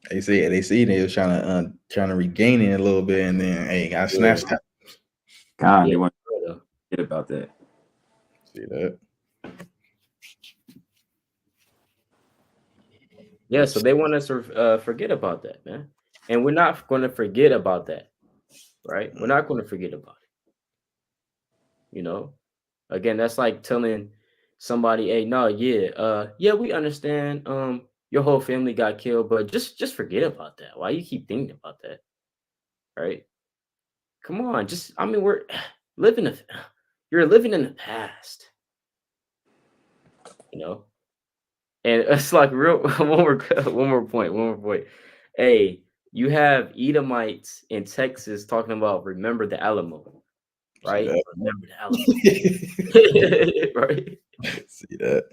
They was trying to regain it a little bit, and then hey, got yeah, snatched out. God, yeah, they want for real though. to forget about that. See that? Yeah, so they want us to forget about that, man. And we're not going to forget about that, right? We're not going to forget about it. You know, again, that's like telling somebody, "Hey, no, yeah, yeah, we understand. Your whole family got killed, but just forget about that. Why you keep thinking about that, right? Come on, just I mean, we're living. You're living in the past, you know." And it's like real one more point. Hey, you have Edomites in Texas talking about remember the Alamo, See right? that? Remember the Alamo. Right? See that?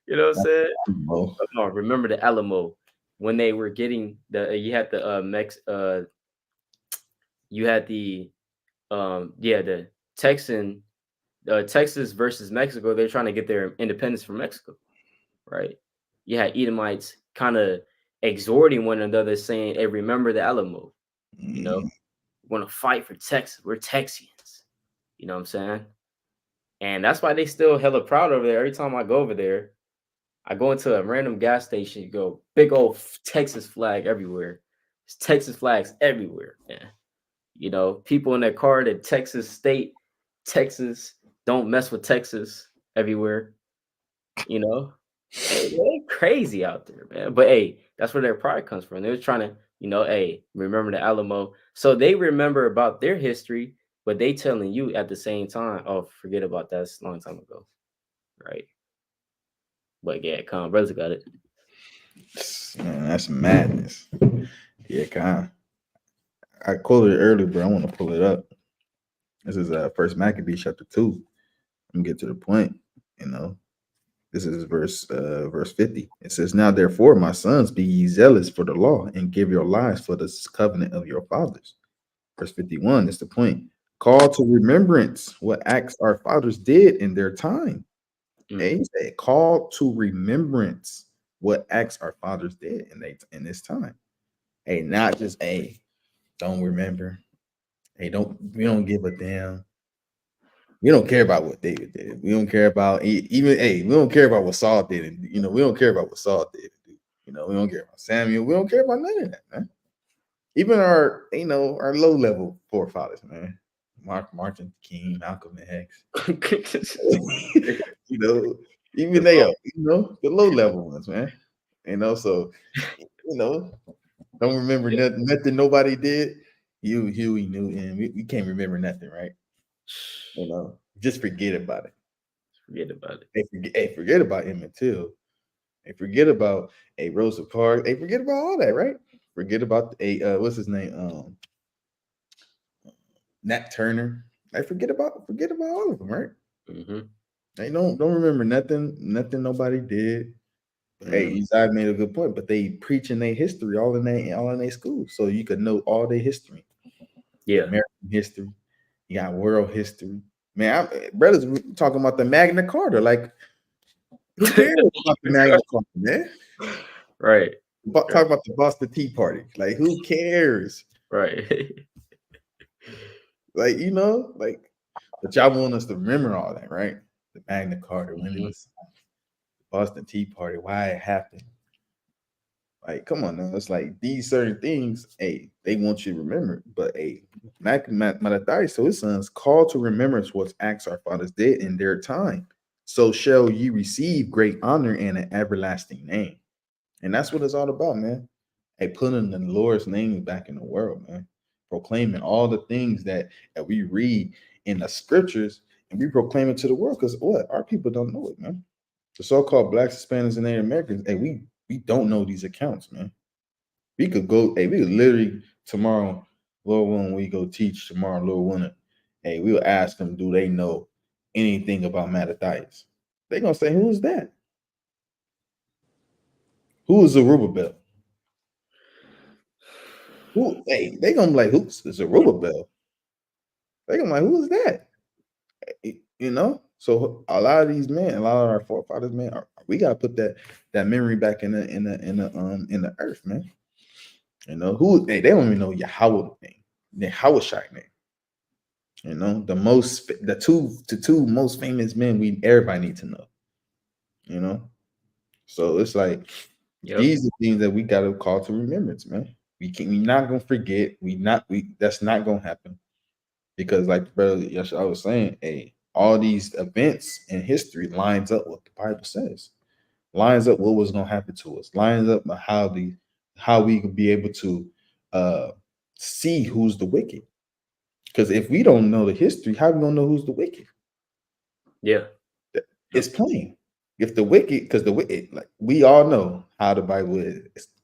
You know what I'm saying? Oh, Come on, remember the Alamo when they were getting the you had the you had the the Texan Texas versus Mexico, they're trying to get their independence from Mexico, right? You had Edomites kind of exhorting one another, saying, "Hey, remember the Alamo. You know, we want to fight for Texas. We're Texians." You know what I'm saying? And that's why they still hella proud over there. Every time I go over there, I go into a random gas station, you go big old Texas flag everywhere. It's Texas flags everywhere, man. You know, people in their car, the Texas state, Texas, don't mess with Texas everywhere. You know, hey, they crazy out there, man. But hey, that's where their pride comes from. They were trying to, hey, remember the Alamo. So they remember about their history, but they telling you at the same time, oh, forget about that. It's a long time ago, right? But yeah, come on, brothers got it. man, that's madness. Yeah, kind. I quoted it earlier, but I want to pull it up. This is First Maccabees chapter 2. Let me get to the point. You know, this is verse 50. It says, "Now therefore, my sons, be ye zealous for the law, and give your lives for the covenant of your fathers." Verse 51 is the point. "Call to remembrance what acts our fathers did in their time." Hey, he said, "Call to remembrance what acts our fathers did in this time." Hey, not just don't remember. Hey, we don't give a damn. We don't care about what David did. We don't care about even we don't care about what Saul did. And, we don't care about what Saul did. We don't care about Samuel. We don't care about none of that, man. Even our, our low level forefathers, man. Martin King, Malcolm X. Even they are, the low level ones, man. So, don't remember nothing nobody did. Huey Newton. We can't remember nothing, right? Just forget about it. Forget about it. Forget about Emmett Till. Forget about Rosa Parks. Forget about all that, right? Forget about what's his name? Nat Turner. Forget about all of them, right? Mm-hmm. They don't remember nothing nobody did. Hey, Isaiah made a good point, but they preaching their history all in their school, so you could know all their history. Yeah, American history. You got world history. Man, brothers talking about the Magna Carta. Like, who cares about the Magna Carta, man? right. Talk about the Boston Tea Party. Like, who cares? Right. Like, like, but y'all want us to remember all that, right? The Magna Carta, when it was Boston Tea Party, why it happened. Like, come on now. It's like these certain things, hey, they want you to remember. But hey, Malachi, so his sons call to remembrance what acts our fathers did in their time. So shall you receive great honor and an everlasting name. And that's what it's all about, man. Hey, putting the Lord's name back in the world, man. Proclaiming all the things that we read in the scriptures and we proclaim it to the world. Because what? Our people don't know it, man. The so-called blacks, Hispanics, and Native Americans, hey, we don't know these accounts, man. We could go, hey, we could literally tomorrow, Lord willing, we go teach tomorrow, Lord willing. Hey, we'll ask them, do they know anything about Mattathias? They're gonna say, who's that? Who is Zerubbabel? Who? Hey, they gonna be like, who's Zerubbabel? They gonna be like, who is that? So a lot of these men, a lot of our forefathers, man, we gotta put that memory back in the earth, man. Who? Hey, they don't even know Yahweh name, Yahweh name. The two most famous men everybody need to know. So it's like these are things that we gotta call to remembrance, man. We not gonna forget. That's not gonna happen. Because like brother I was saying, hey, all these events in history lines up what the Bible says, lines up what was gonna happen to us, lines up how we could be able to see who's the wicked. Because if we don't know the history, how we gonna know who's the wicked? Yeah. It's plain. If the wicked, because the wicked, like we all know how the Bible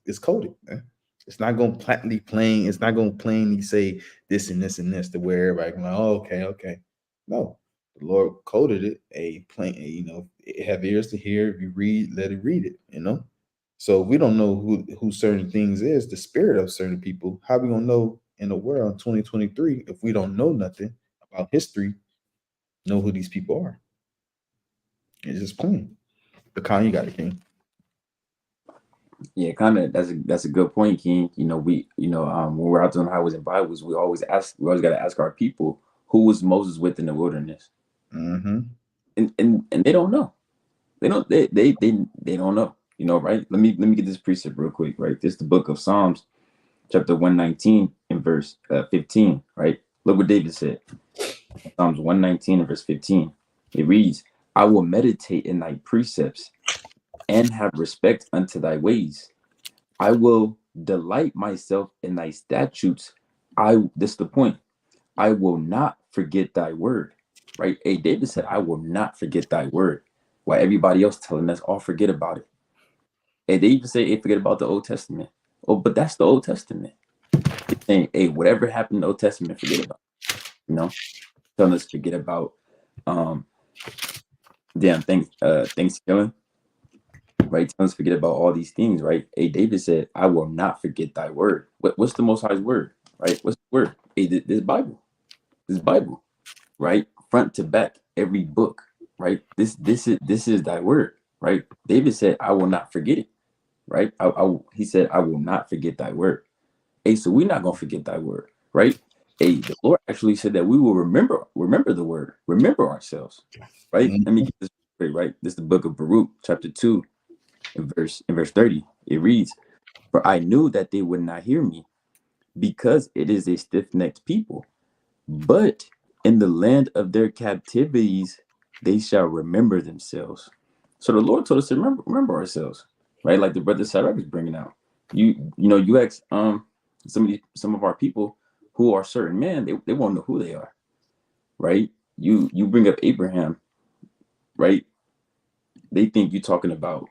is coded, man. It's not gonna plainly plain. It's not gonna plainly say this and this and this to where everybody can like, oh, okay. No, the Lord coded it a plain. Have ears to hear. If you read, let it read it. So if we don't know who certain things is, the spirit of certain people, how we gonna know in the world in 2023 if we don't know nothing about history, know who these people are? It's just plain. The Khan, you got it, King. Yeah, kind of. That's a good point, King. When we're out doing highways and byways, we always got to ask our people, who was Moses with in the wilderness? Mm-hmm. And they don't know. They don't know. Right? Let me get this precept real quick. Right? This is the book of Psalms, chapter 119 and verse 15. Right? Look what David said. Psalms 119 and verse 15. It reads, "I will meditate in thy precepts and have respect unto thy ways. I will delight myself in thy statutes. This is the point. I will not forget thy word." Right? Hey, David said, "I will not forget thy word." While everybody else telling us, "All forget about it." Hey, they even say, "Hey, forget about the Old Testament." Oh, but that's the Old Testament. It's saying, hey, whatever happened in the Old Testament, forget about it. Telling us forget about Thanksgiving. Right? Telling us forget about all these things, right? Hey, David said, "I will not forget thy word." What's the Most High's word? Right? What's the word? Hey, this Bible. This Bible, right? Front to back, every book, right? This is thy word, right? David said, "I will not forget it." Right? He said, "I will not forget thy word." Hey, so we're not gonna forget thy word, right? Hey, the Lord actually said that we will remember the word, remember ourselves, right? Let me Mm-hmm. get this straight, right? This is the book of Baruch, chapter 2, in verse 30. It reads, "For I knew that they would not hear me, because it is a stiff-necked people. But in the land of their captivities, they shall remember themselves." So the Lord told us to remember ourselves, right? Like the brother Sarah is bringing out. You ask some of our people who are certain men, they won't know who they are, right? You bring up Abraham, right? They think you're talking about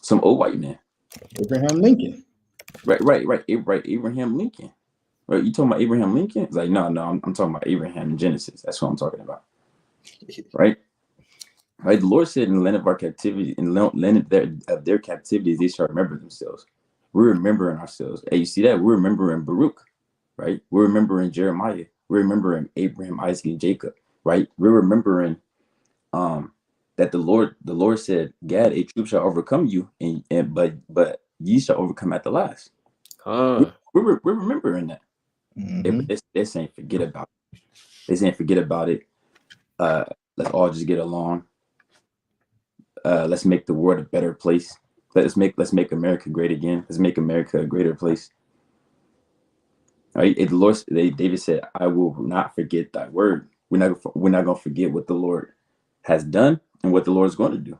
some old white man, Abraham Lincoln. right. Abraham Lincoln, right? You talking about Abraham Lincoln? It's like no, I'm talking about Abraham in Genesis. That's what I'm talking about, right? Right, the Lord said, "In the land of our captivity, in the land of their captivities, they shall remember themselves." We're remembering ourselves. Hey, you see that? We're remembering Baruch, right? We're remembering Jeremiah. We're remembering Abraham, Isaac, and Jacob, right? We're remembering that the Lord said, "Gad, a troop shall overcome you, but ye shall overcome at the last." Huh. We're remembering that, Mm-hmm. They're saying forget about it. They're saying forget about it. Uh, let's all just get along. Let's make the world a better place. Let's make America great again. Let's make America a greater place. Right? The Lord, David said, "I will not forget Thy word." We're not gonna forget what the Lord has done and what the Lord is going to do.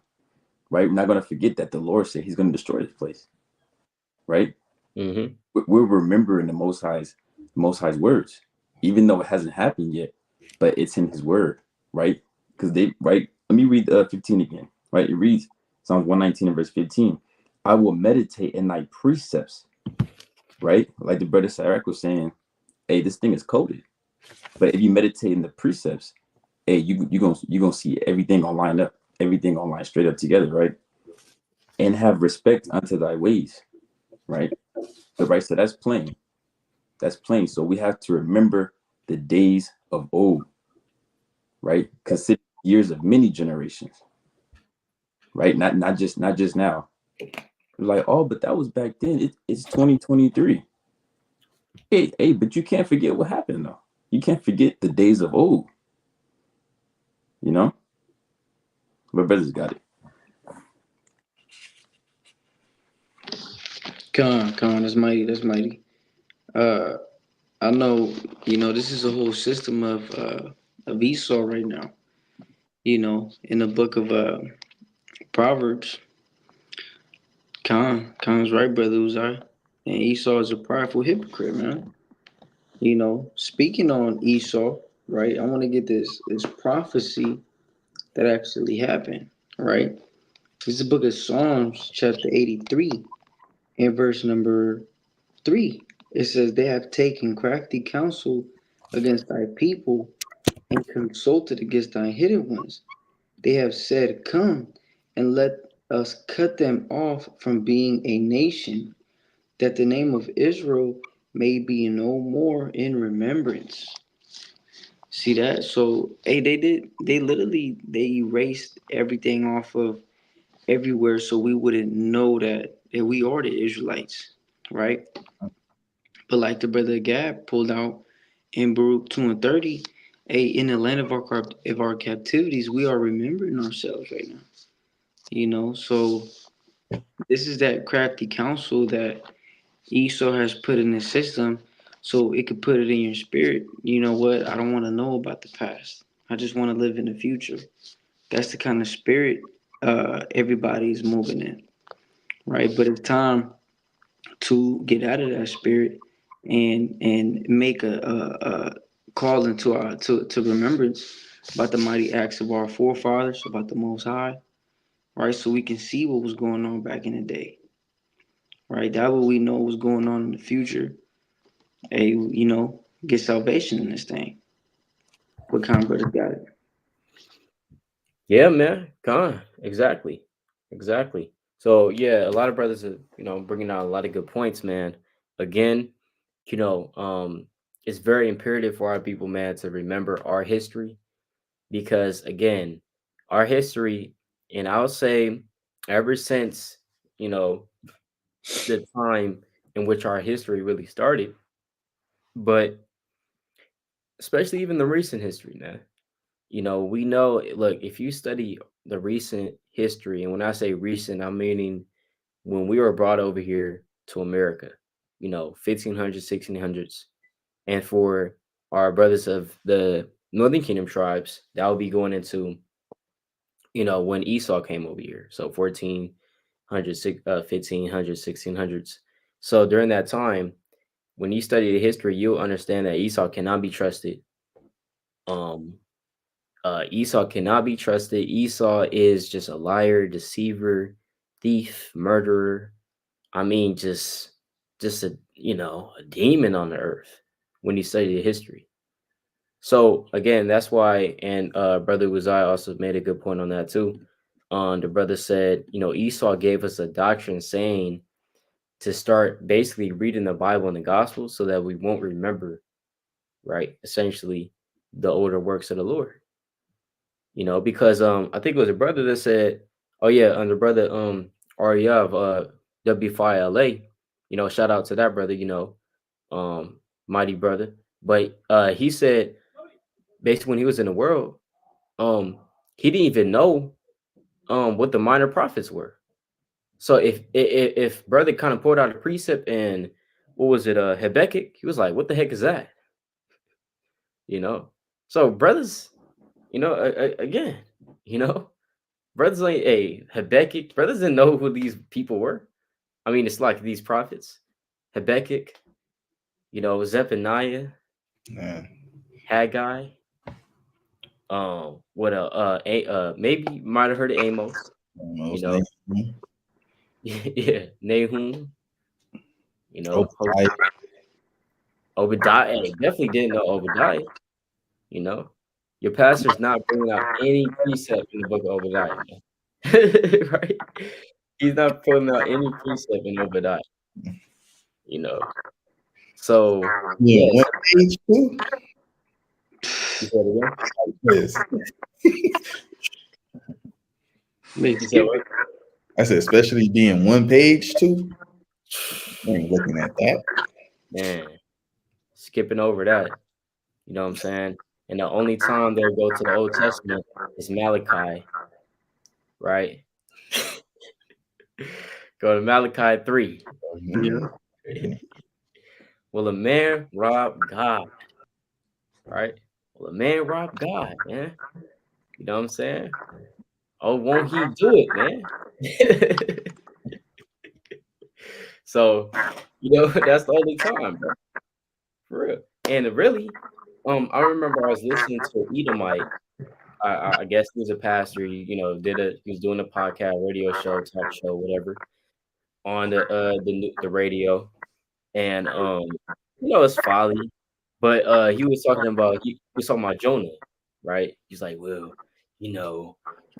Right? We're not gonna forget that the Lord said He's going to destroy this place. Right? Mm-hmm. We're remembering the Most High's words, even though it hasn't happened yet, but it's in His word. Right? Because right. Let me read 15 again. Right? It reads Psalms 119 and verse 15. I will meditate in Thy precepts. Right? Like the brother Sirach was saying, hey, this thing is coded. But if you meditate in the precepts, hey, you gonna see everything gonna line up, everything gonna line straight up together, right? And have respect unto thy ways, right? The right, so that's plain. That's plain. So we have to remember the days of old, right? Consider years of many generations, right? Not just now. Like, oh, but that was back then. It's 2023. Hey, but you can't forget what happened though. You can't forget the days of old, you know? But brothers got it. Come on, that's mighty, that's mighty. Uh, I know, this is a whole system of Esau right now. In the book of Proverbs, Khan's right, brother Uzai. And Esau is a prideful hypocrite, man. Speaking on Esau, right? I want to get this prophecy that actually happened, right? This is the book of Psalms, chapter 83, and verse number 3. It says, they have taken crafty counsel against thy people and consulted against thy hidden ones. They have said, come and let us cut them off from being a nation, that the name of Israel may be no more in remembrance. See that? So, hey, they erased everything off of everywhere so we wouldn't know that we are the Israelites, right? But like the brother Gab pulled out in Baruch 2 and 30, hey, in the land of our captivities, we are remembering ourselves right now. So this is that crafty counsel that Esau has put in his system so it could put it in your spirit. You know what? I don't want to know about the past. I just want to live in the future. That's the kind of spirit everybody's moving in, right? But it's time to get out of that spirit and make a call into our to remembrance about the mighty acts of our forefathers, about the Most High, right? So we can see what was going on back in the day, right? That way we know what's going on in the future. Hey, get salvation in this thing. What kind of brother got it? Yeah, man. Gone. Exactly. So yeah, a lot of brothers are, bringing out a lot of good points, man. Again, you know, um, it's very imperative for our people, man, to remember our history because again, our history, and I'll say ever since, you know, the time in which our history really started, but especially even the recent history, man. We know, look, if you study the recent history, and when I say recent, I'm meaning when we were brought over here to America, 1500s, 1600s, and for our brothers of the Northern Kingdom tribes, that would be going into, when Esau came over here. So 1400s, 1500s, 1600s. So during that time, when you study the history, you'll understand that Esau cannot be trusted. Um, Esau cannot be trusted. Esau is just a liar, deceiver, thief, murderer. I mean, just a demon on the earth when you study the history. So again, that's why, and brother Uzai also made a good point on that too. The brother said, Esau gave us a doctrine saying to start basically reading the Bible and the Gospel so that we won't remember, right? Essentially, the older works of the Lord. Because I think it was a brother that said, oh yeah, and the brother Aryav W5LA, shout out to that brother, mighty brother. But he said basically when he was in the world, he didn't even know what the minor prophets were. So if brother kind of pulled out a precept and what was it, Habakkuk, he was like, what the heck is that? You know, so brothers, again, you know, brothers like a Habakkuk, brothers didn't know who these people were. I mean, it's like these prophets, Habakkuk, Zephaniah, Man, Haggai, what maybe you might have heard of Amos, I don't know you his know, name. yeah, Nahum, Oh, Hosea, Obadiah. Hey, definitely didn't know Obadiah. You know, your pastor's not bringing out any precept in the book of Obadiah, man. Right? He's not pulling out any precept in Obadiah. You know, so yeah, yes, one page too. you said it again. Yes, You said what? I said, especially being one page too. I ain't looking at that. Man, skipping over that. You know what I'm saying? And the only time they'll go to the Old Testament is Malachi, right? Go to Malachi 3. Mhm. Will a man rob God? Right? Will a man rob God, man? You know what I'm saying? Oh, won't he do it, man? So, that's the only time, bro. For real. And really, I remember I was listening to an Edomite. I guess he was a pastor. He was doing a podcast, radio show, talk show, whatever, on the radio. And it's folly. But he was talking about Jonah, right? He's like, well, go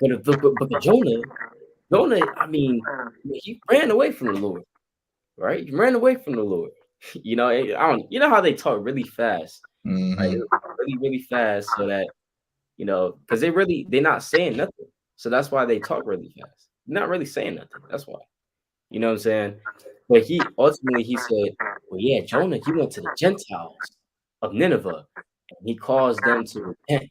to the book of Jonah. Jonah, I mean, he ran away from the Lord, right? He ran away from the Lord. I don't. You know how they talk really fast, right? Mhm. Really, really fast, so that because they're not saying nothing. So that's why they talk really fast. They're not really saying nothing. That's why. You know what I'm saying? But he said, well, yeah, Jonah, he went to the Gentiles of Nineveh and he caused them to repent,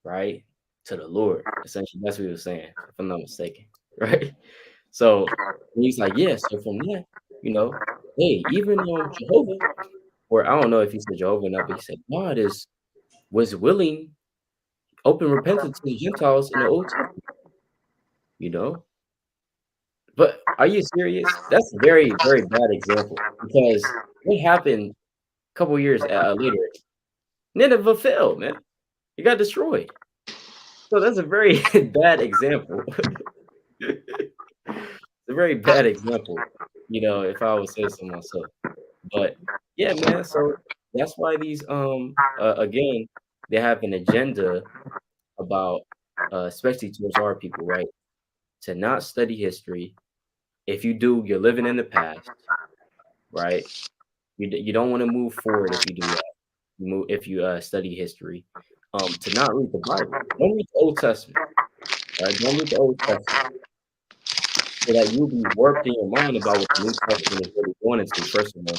right? To the Lord. Essentially, that's what he was saying, if I'm not mistaken. Right. So he's like, yeah, so from that, hey, even Jehovah, or I don't know if he said Jehovah or not, but he said God was willing, open repentance to the Gentiles in the Old Testament, you know. But are you serious? That's a very, very bad example because what happened a couple years later? Nineveh fell, man. It got destroyed. So that's a very bad example. It's a very bad example, if I would say so myself. But yeah, man. So that's why these again they have an agenda about especially towards our people, right? To not study history. If you do, you're living in the past, right? You don't want to move forward if you do that. If you study history. To not read the Bible. Don't read the Old Testament. Right? Don't read the Old Testament. So that you'll be warped in your mind about what the New Testament is really going into, first of all.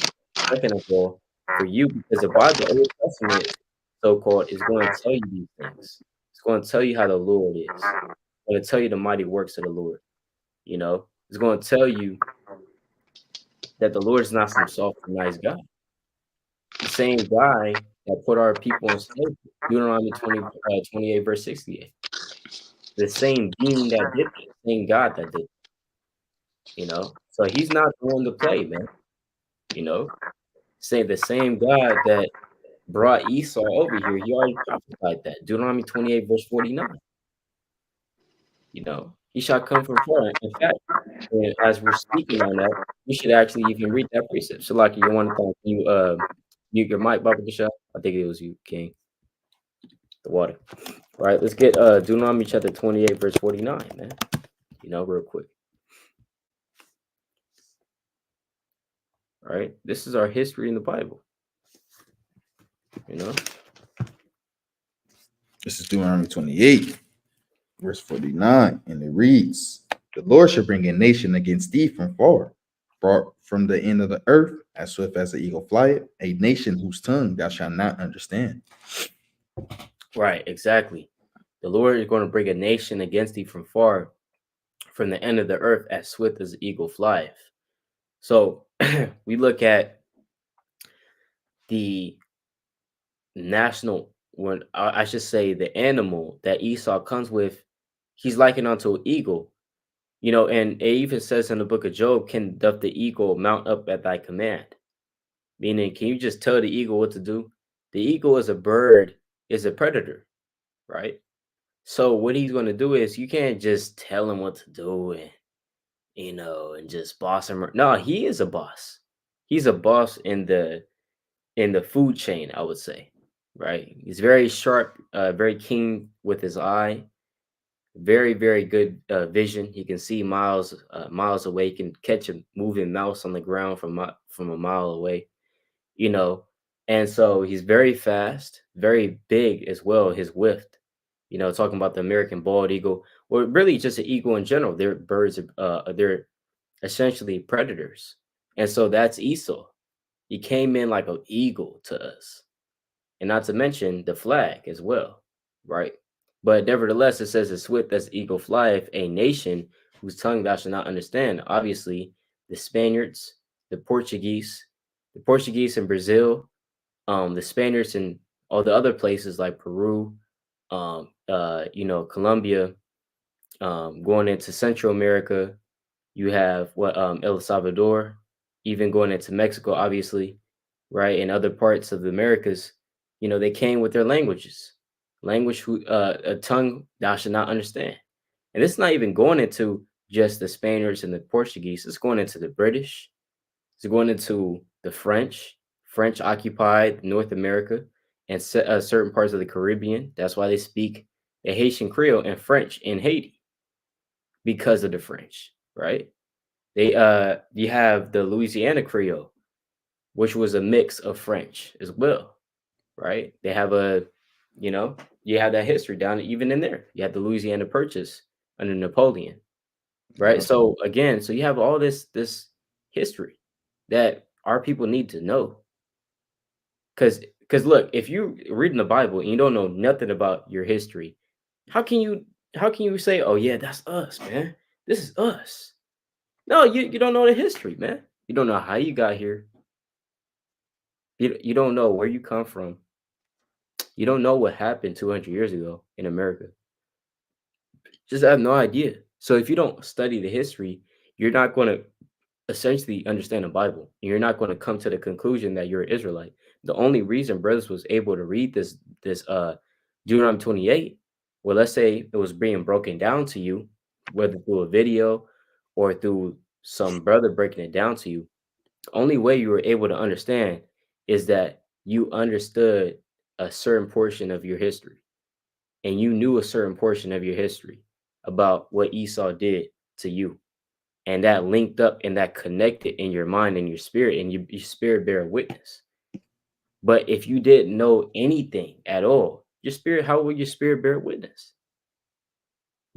Second of all, for you, because the Bible, the Old Testament, so-called, is going to tell you these things. It's going to tell you how the Lord is. It's going to tell you the mighty works of the Lord. It's going to tell you that the Lord is not some soft and nice guy. The same guy that put our people in slavery. Deuteronomy 28, verse 68. The same being that did it, the same God that did it, So he's not going to play, man. Say the same God that brought Esau over here, he already prophesied that. Deuteronomy 28, verse 49. He shall come from far. In fact, as we're speaking on that, we should actually even read that precept. So, like, you want to mute your mic, Baba Kasha? I think it was you, King. The water. All right, let's get Deuteronomy chapter 28, verse 49, man. Real quick. All right, this is our history in the Bible. This is Deuteronomy 28, verse 49, and it reads, "The Lord shall bring a nation against thee from far, brought from the end of the earth, as swift as the eagle flieth, a nation whose tongue thou shalt not understand. Right, exactly. The Lord is going to bring a nation against thee from far, from the end of the earth, as swift as the eagle flieth. So we look at the national, when I should say the animal that Esau comes with, he's likened unto an eagle. And it even says in the book of Job, can doth the eagle mount up at thy command? Meaning, can you just tell the eagle what to do? The eagle is a bird, is a predator, right? So what he's going to do is you can't just tell him what to do and just boss him. No, he is a boss. He's a boss in the food chain, I would say, right? He's very sharp, very keen with his eye, very very good vision. He can see miles away. He can catch a moving mouse on the ground from a mile away. you know. And so he's very fast, very big as well, his width. Talking about the American bald eagle, or really just an eagle in general. They're birds, they're essentially predators. And so that's Esau. He came in like an eagle to us. And not to mention the flag as well, right? But nevertheless, it says, as swift as the eagle flieth, a nation whose tongue thou shalt not understand. Obviously, the Spaniards, the Portuguese in Brazil, the Spaniards in all the other places like Peru, Colombia, going into Central America. You have El Salvador, even going into Mexico, obviously, right, and other parts of the Americas. They came with their languages, a tongue thou should not understand. And it's not even going into just the Spaniards and the Portuguese. It's going into the British. It's going into the French. French occupied North America and certain parts of the Caribbean. That's why they speak the Haitian Creole and French in Haiti, because of the French, right? You have the Louisiana Creole, which was a mix of French as well, right? They have you have that history down even in there. You have the Louisiana Purchase under Napoleon, right? Yeah. So again, so you have all this history that our people need to know. Because look, if you reading the Bible and you don't know nothing about your history, how can you say, oh yeah, that's us, man? This is us. No, you don't know the history, man. You don't know how you got here. You don't know where you come from. You don't know what happened 200 years ago in America. Just have no idea. So if you don't study the history, you're not going to essentially understand the Bible. You're not going to come to the conclusion that you're an Israelite. The only reason brothers was able to read this Deuteronomy 28, well, let's say it was being broken down to you, whether through a video or through some brother breaking it down to you. The only way you were able to understand is that you understood a certain portion of your history, and you knew a certain portion of your history about what Esau did to you, and that linked up and that connected in your mind and your spirit, and your spirit bear witness. But if you didn't know anything at all, your spirit, how will your spirit bear witness?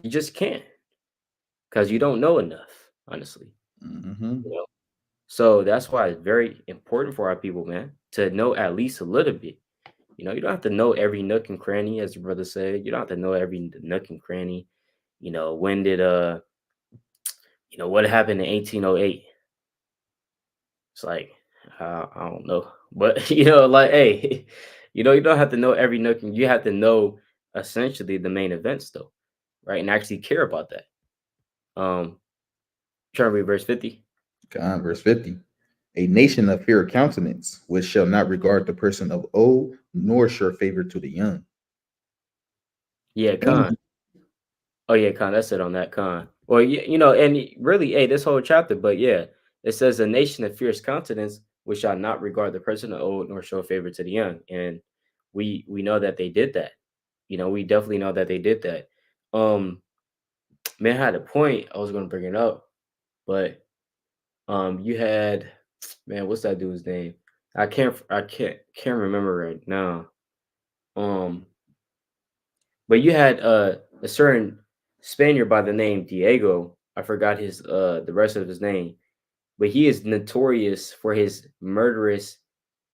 You just can't, because you don't know enough, honestly. Mm-hmm. You know? So that's why it's very important for our people, man, to know at least a little bit. You don't have to know every nook and cranny, as your brother said. You don't have to know every nook and cranny. When did what happened in 1808? It's like, I don't know. But like, hey, you don't have to know every nook, and you have to know essentially the main events though, right? And actually care about that. Trying to read verse 50. Verse 50. A nation of fair countenance, which shall not regard the person of old, nor show favor to the young. Yeah, And Khan. Oh yeah, Khan. That's it on that, Khan. Well, and really, hey, this whole chapter, but yeah, it says a nation of fierce countenance which shall not regard the person of old nor show favor to the young, and we know that they did that. We definitely know that they did that. Um, Man, I had a point. I was going to bring it up, but you had, man, what's that dude's name? I can't remember right now. Um, but you had a certain Spaniard by the name Diego. I forgot the rest of his name, but he is notorious for his murderous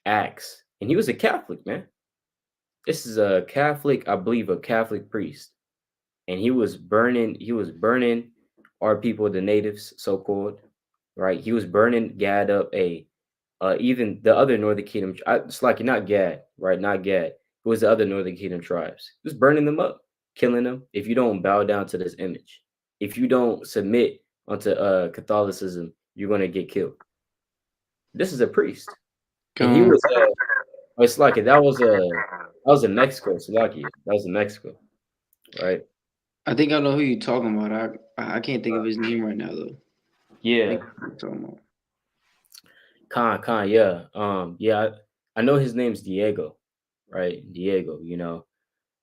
acts. And he was a Catholic, man. This is a Catholic, I believe, a Catholic priest, and he was burning our people, the natives, so called, right? He was burning Gad up, even the other Northern Kingdom. It's like not Gad, right? Not Gad. It was the other Northern Kingdom tribes. He was burning them up, killing them. If you don't bow down to this image, if you don't submit unto Catholicism, you're gonna get killed. This is a priest, and he Con. was. It's like that was in Mexico, Slovakia. That was in Mexico, right? I think I know who you're talking about. I can't think of his name right now though. I Yeah, think I know who you're talking about. Khan, yeah. Yeah, I know his name's Diego, right? Diego,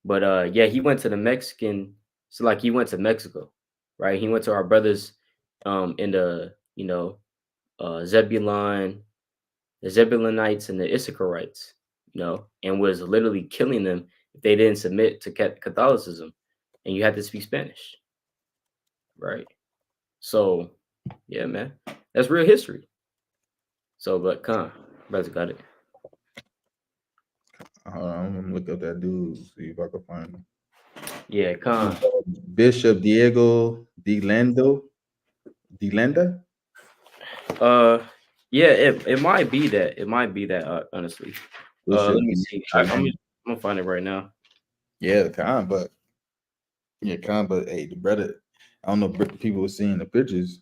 But yeah, he went to the Mexican, so like he went to Mexico, right? He went to our brothers in Zebulon, the Zebulonites and the Issacharites, and was literally killing them if they didn't submit to Catholicism, and you had to speak Spanish, right? So yeah, man, that's real history. So, but Khan, brother got it. Hold on, I'm gonna look up that dude, see if I can find him. Yeah, Khan. Bishop Diego de Lenda. Uh, yeah, it might be that. It might be that. Honestly. Bishop Let me de see. I'm Lenda. gonna find it right now. Yeah, but hey, the brother, I don't know if people were seeing the pictures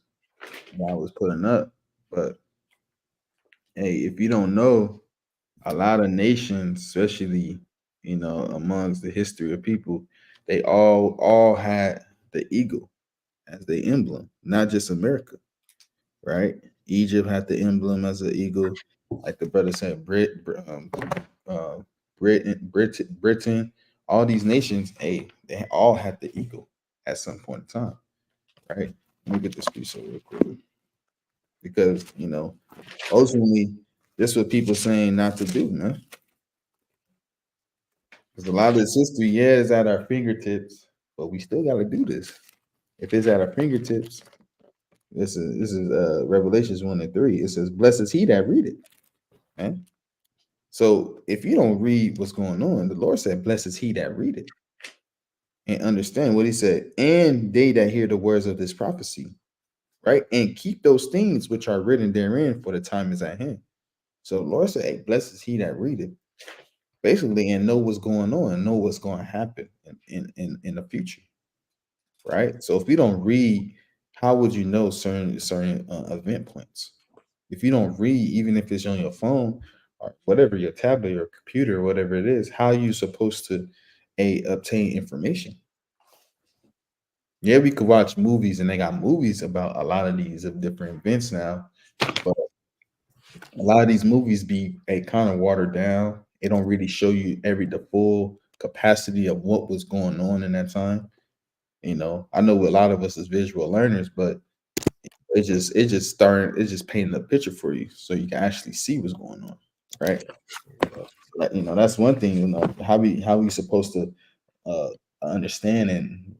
that I was putting up, but hey, if you don't know, a lot of nations, especially amongst the history of people, they all had the eagle as the emblem, not just America, right? Egypt had the emblem as an eagle, like the brother said. Uh, Britain, all these nations, hey, they all had the eagle at some point in time, right? Let me get this piece over real quick because ultimately, this is what people saying not to do, man. Because a lot of this history, yeah, is at our fingertips, but we still got to do this. If it's at our fingertips, this is Revelations 1 and 3. It says, "Blessed is he that readeth." Man. So if you don't read what's going on, the Lord said, "Blessed is he that readeth," and understand what He said, and they that hear the words of this prophecy, right, and keep those things which are written therein, for the time is at hand. So the Lord said, "Hey, blessed is he that readeth," basically, and know what's going on, and know what's going to happen in the future. Right? So if you don't read, how would you know certain event points? If you don't read, even if it's on your phone or whatever, your tablet, your computer, or whatever it is, how are you supposed to obtain information? Yeah, we could watch movies, and they got movies about a lot of these of different events now, but a lot of these movies be a kind of watered down. It don't really show you the full capacity of what was going on in that time. I know a lot of us is visual learners, but it's just painting a picture for you so you can actually see what's going on, right? That's one thing. How we supposed to uh understand and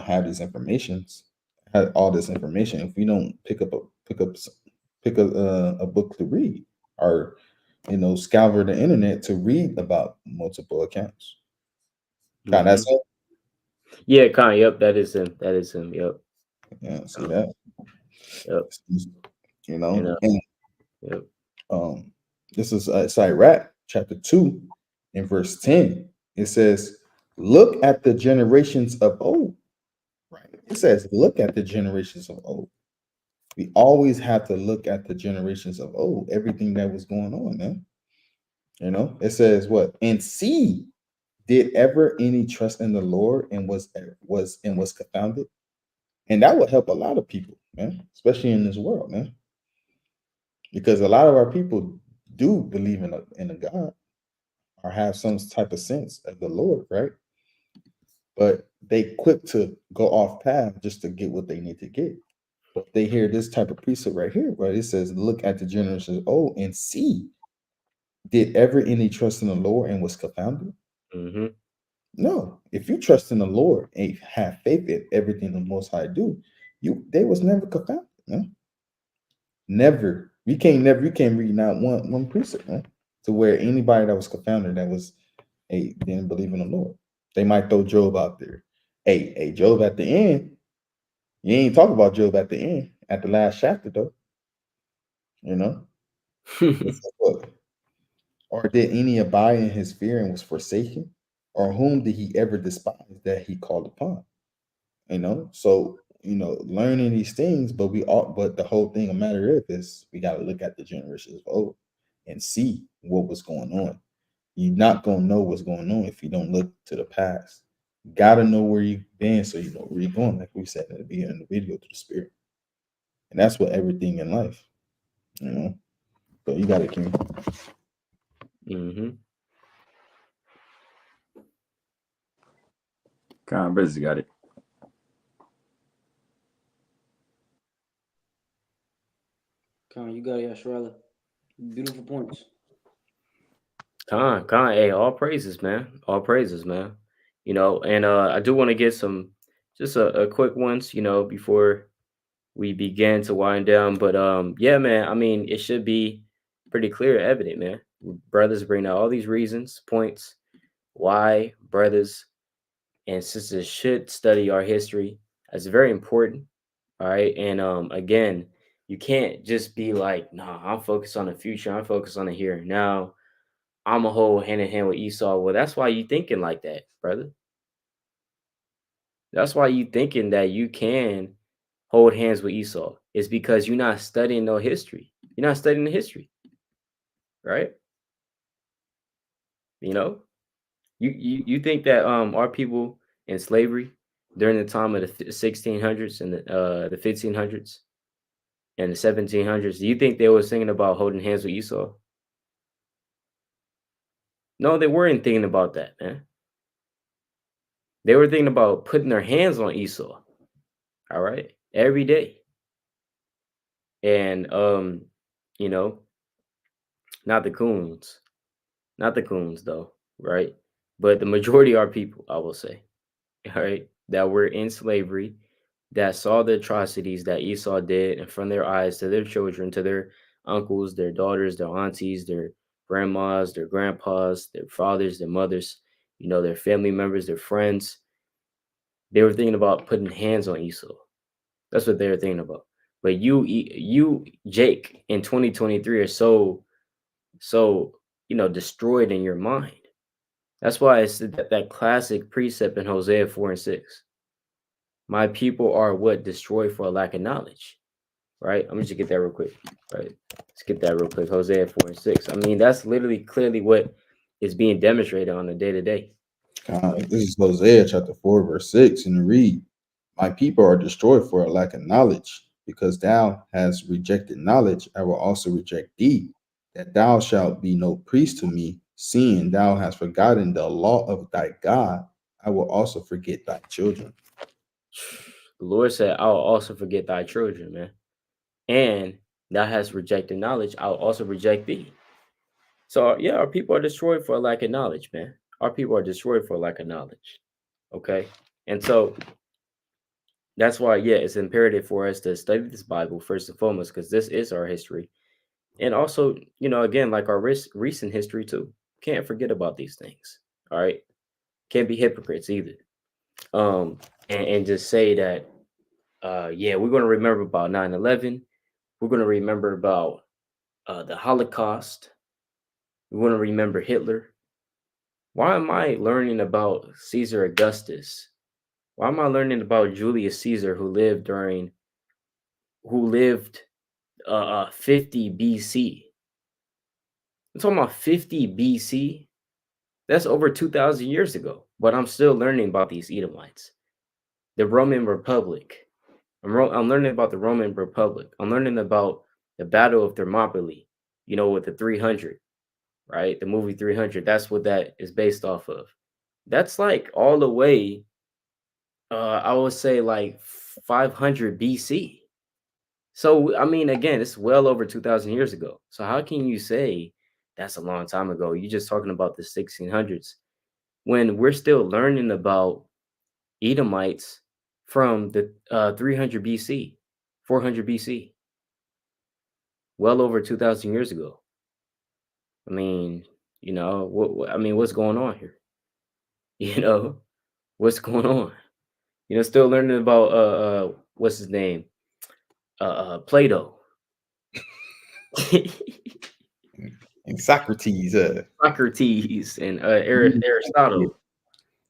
have these informations, have all this information if we don't pick a book to read, or scour the internet to read about multiple accounts. God, Hmm. that's it. Yeah, Khan. Yep, that is him. That is him. Yep. Yeah, see that. Yep. You And know, and yep. um, this is Sirach chapter 2 in verse 10. It says, "Look at the generations of old." Right. It says, "Look at the generations of old." We always have to look at the generations of old, everything that was going on, man. It says what? "And see, did ever any trust in the Lord and was confounded?" And that would help a lot of people, man, especially in this world, man. Because a lot of our people do believe in a God, or have some type of sense of the Lord, right? But they quick to go off path just to get what they need to get. But they hear this type of precept right here, right? It says, "Look at the generations of old and see, did ever any trust in the Lord and was confounded?" Hmm. No. If you trust in the Lord and have faith in everything the Most High do, they was never confounded, man. Never. You can't read not one precept, man. To where anybody that was confounded that was didn't believe in the Lord. They might throw Job out there. Hey, Job at the end. You ain't talk about Job at the end, at the last chapter though. You know? It's like, look, or did any abide in his fear and was forsaken? Or whom did he ever despise that he called upon? You know, so learning these things, but the whole thing of matter is we gotta look at the generations of old and see what was going on. You're not gonna know what's going on if you don't look to the past. You gotta know where you've been so you know where you're going, like we said at the beginning of the video, through the spirit. And that's what everything in life, you know. So you gotta keep. Mm-hmm. Come on, brothers got it. Con, you got it, Yashrala. Beautiful points. Con, hey, all praises, man. All praises, man. You know, and I do want to get some just a quick ones, you know, before we begin to wind down. But yeah, man, I mean, it should be pretty clear, evident, man. Brothers bring out all these reasons, points, why brothers and sisters should study our history. That's very important. All right. And again, you can't just be like, nah, I'm focused on the future, I'm focused on the here and now. I'm a whole hand in hand with Esau. Well, that's why you thinking like that, brother. That's why you thinking that you can hold hands with Esau. It's because you're not studying no history. You're not studying the history, right? You know, you think that our people in slavery during the time of the 1600s and the 1500s and the 1700s, do you think they was thinking about holding hands with Esau? No, they weren't thinking about that, man. They were thinking about putting their hands on Esau. All right, every day. And you know, not the coons, not the coons though, right? But the majority are people, I will say, all right, that were in slavery, that saw the atrocities that Esau did in front of their eyes to their children, to their uncles, their daughters, their aunties, their grandmas, their grandpas, their fathers, their mothers, you know, their family members, their friends. They were thinking about putting hands on Esau. That's what they were thinking about. But you, Jake, in 2023 are so destroyed in your mind. That's why it's that classic precept in Hosea 4 and 6. My people are what destroyed for a lack of knowledge. Right? I'm just get that real quick. Right. Let's get that real quick. Hosea 4 and 6. I mean, that's literally clearly what is being demonstrated on a day-to-day. This is Hosea chapter 4, verse 6, and read, my people are destroyed for a lack of knowledge, because thou hast rejected knowledge, I will also reject thee, that thou shalt be no priest to me, seeing thou hast forgotten the law of thy God, I will also forget thy children. The Lord said, I'll also forget thy children, man. And thou hast rejected knowledge, I'll also reject thee. So yeah, our people are destroyed for a lack of knowledge, man. Our people are destroyed for a lack of knowledge. Okay. And so that's why, yeah, it's imperative for us to study this Bible first and foremost, because this is our history. And also, again, like our recent history too. Can't forget about these things. All right. Can't be hypocrites either. And just say that yeah, we're gonna remember about 9/11. We're gonna remember about the Holocaust. We want to remember Hitler. Why am I learning about Caesar Augustus? Why am I learning about Julius Caesar who lived 50 BC? I'm talking about 50 BC. That's over 2,000 years ago. But I'm still learning about these Edomites. The Roman Republic. I'm learning about the Roman Republic. I'm learning about the Battle of Thermopylae, with the 300, right? The movie 300. That's what that is based off of. That's like all the way, I would say like 500 BC. So, I mean, again, it's well over 2,000 years ago. So, how can you say that's a long time ago? You're just talking about the 1600s when we're still learning about Edomites from the 300 BC, 400 BC. well over 2,000 years ago. I mean, I mean, what's going on here? You know, what's going on? Still learning about what's his name? Plato. And Socrates, Socrates and Aristotle,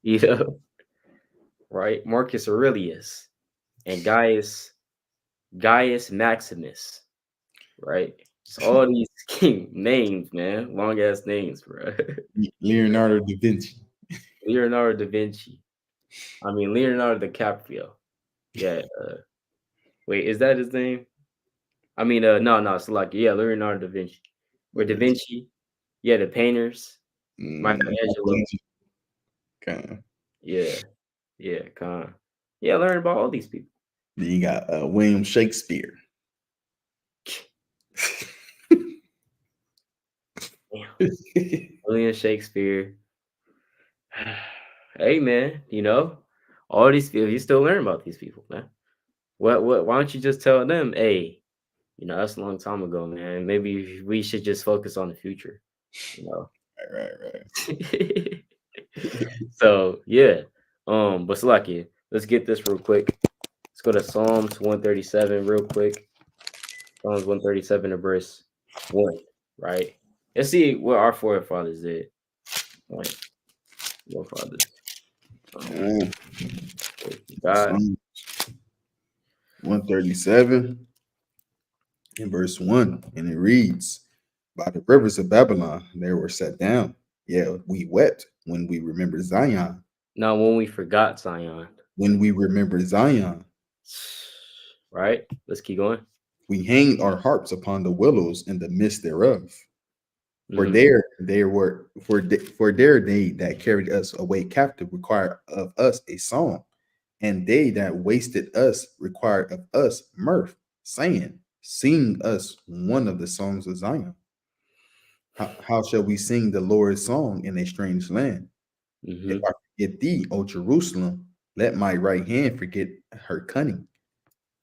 you know, right? Marcus Aurelius and Gaius Maximus, right? Just all these names, man, long ass names, bro. Leonardo da Vinci. Leonardo da Vinci. I mean Leonardo DiCaprio. Yeah. Wait, is that his name? I mean, no, it's like Leonardo da Vinci or Da Vinci. Yeah, the painters. Michelangelo. Okay. Yeah, kind of. Yeah, learn about all these people. Then you got William Shakespeare. William Shakespeare. Hey man, all these people, you still learn about these people, man. What why don't you just tell them, hey, that's a long time ago, man. Maybe we should just focus on the future, you know. Right. So yeah. But Slacky, let's get this real quick. Let's go to Psalms 137 real quick. Psalms 137 to verse 1, right? Let's see what our forefathers did. Right. Forefathers. God. 137 in verse 1, and it reads, by the rivers of Babylon they were set down. Yeah, we wept when we remember Zion. Now, when we forgot Zion. When we remember Zion. Right? Let's keep going. We hanged our harps upon the willows in the midst thereof. For for their they that carried us away captive required of us a song, and they that wasted us required of us mirth, saying, sing us one of the songs of Zion. How shall we sing the Lord's song in a strange land? If I forget thee, O Jerusalem, let my right hand forget her cunning.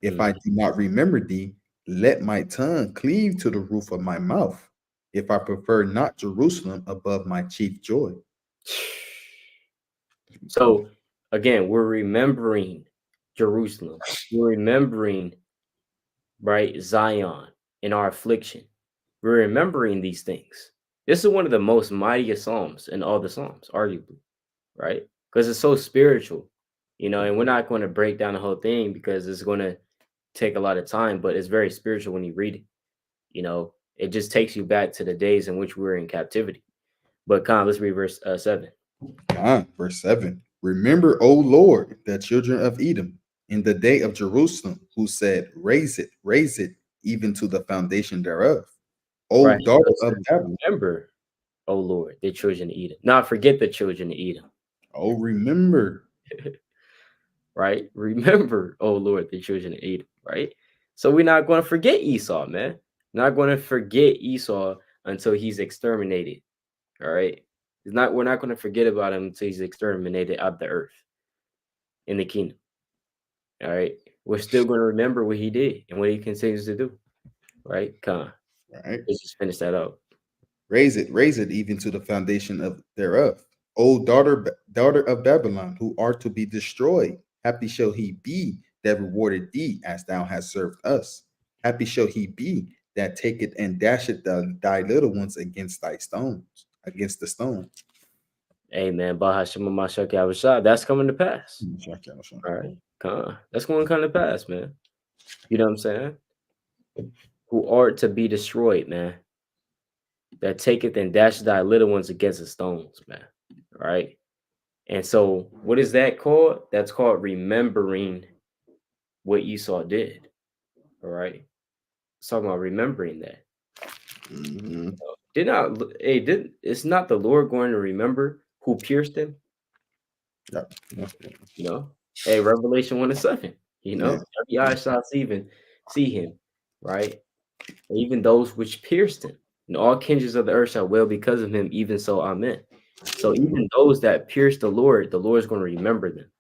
If I do not remember thee, let my tongue cleave to the roof of my mouth. If I prefer not Jerusalem above my chief joy. So again, we're remembering Jerusalem. We're remembering, right, Zion in our affliction. We're remembering these things. This is one of the most mightiest psalms in all the psalms, arguably, right? Because it's so spiritual, and we're not going to break down the whole thing because it's going to take a lot of time, but it's very spiritual when you read it. It just takes you back to the days in which we were in captivity. But let's read verse 7. Verse 7. Remember, O Lord, the children of Edom, in the day of Jerusalem, who said, raise it, even to the foundation thereof. O Right. daughter of Babylon. Remember, O Lord, the children of Edom. Not forget the children of Edom. Oh, remember. Right? Remember, oh Lord, the children of Edom, right? So we're not going to forget Esau, man. Not going to forget Esau until he's exterminated. All right. We're not going to forget about him until he's exterminated out of the earth in the kingdom. All right. We're still going to remember what he did and what he continues to do. Right? Right. Let's just finish that out. Raise it, even to the foundation of thereof. O daughter of Babylon, who are to be destroyed. Happy shall he be that rewarded thee as thou hast served us. Happy shall he be that taketh and dasheth thy little ones against the stone. Amen. That's coming to pass. All right. That's going to come to pass, man. You know what I'm saying? Who are to be destroyed, man. That taketh and dashes thy little ones against the stones, man. All right. And so, what is that called? That's called remembering what Esau did. All right. It's talking about remembering that. It's not the Lord going to remember who pierced him? Hey, Revelation 1:7. Every eye shall see him, right? And even those which pierced him. And all kindreds of the earth shall wail because of him, even so, amen. So even those that pierced the Lord is going to remember them.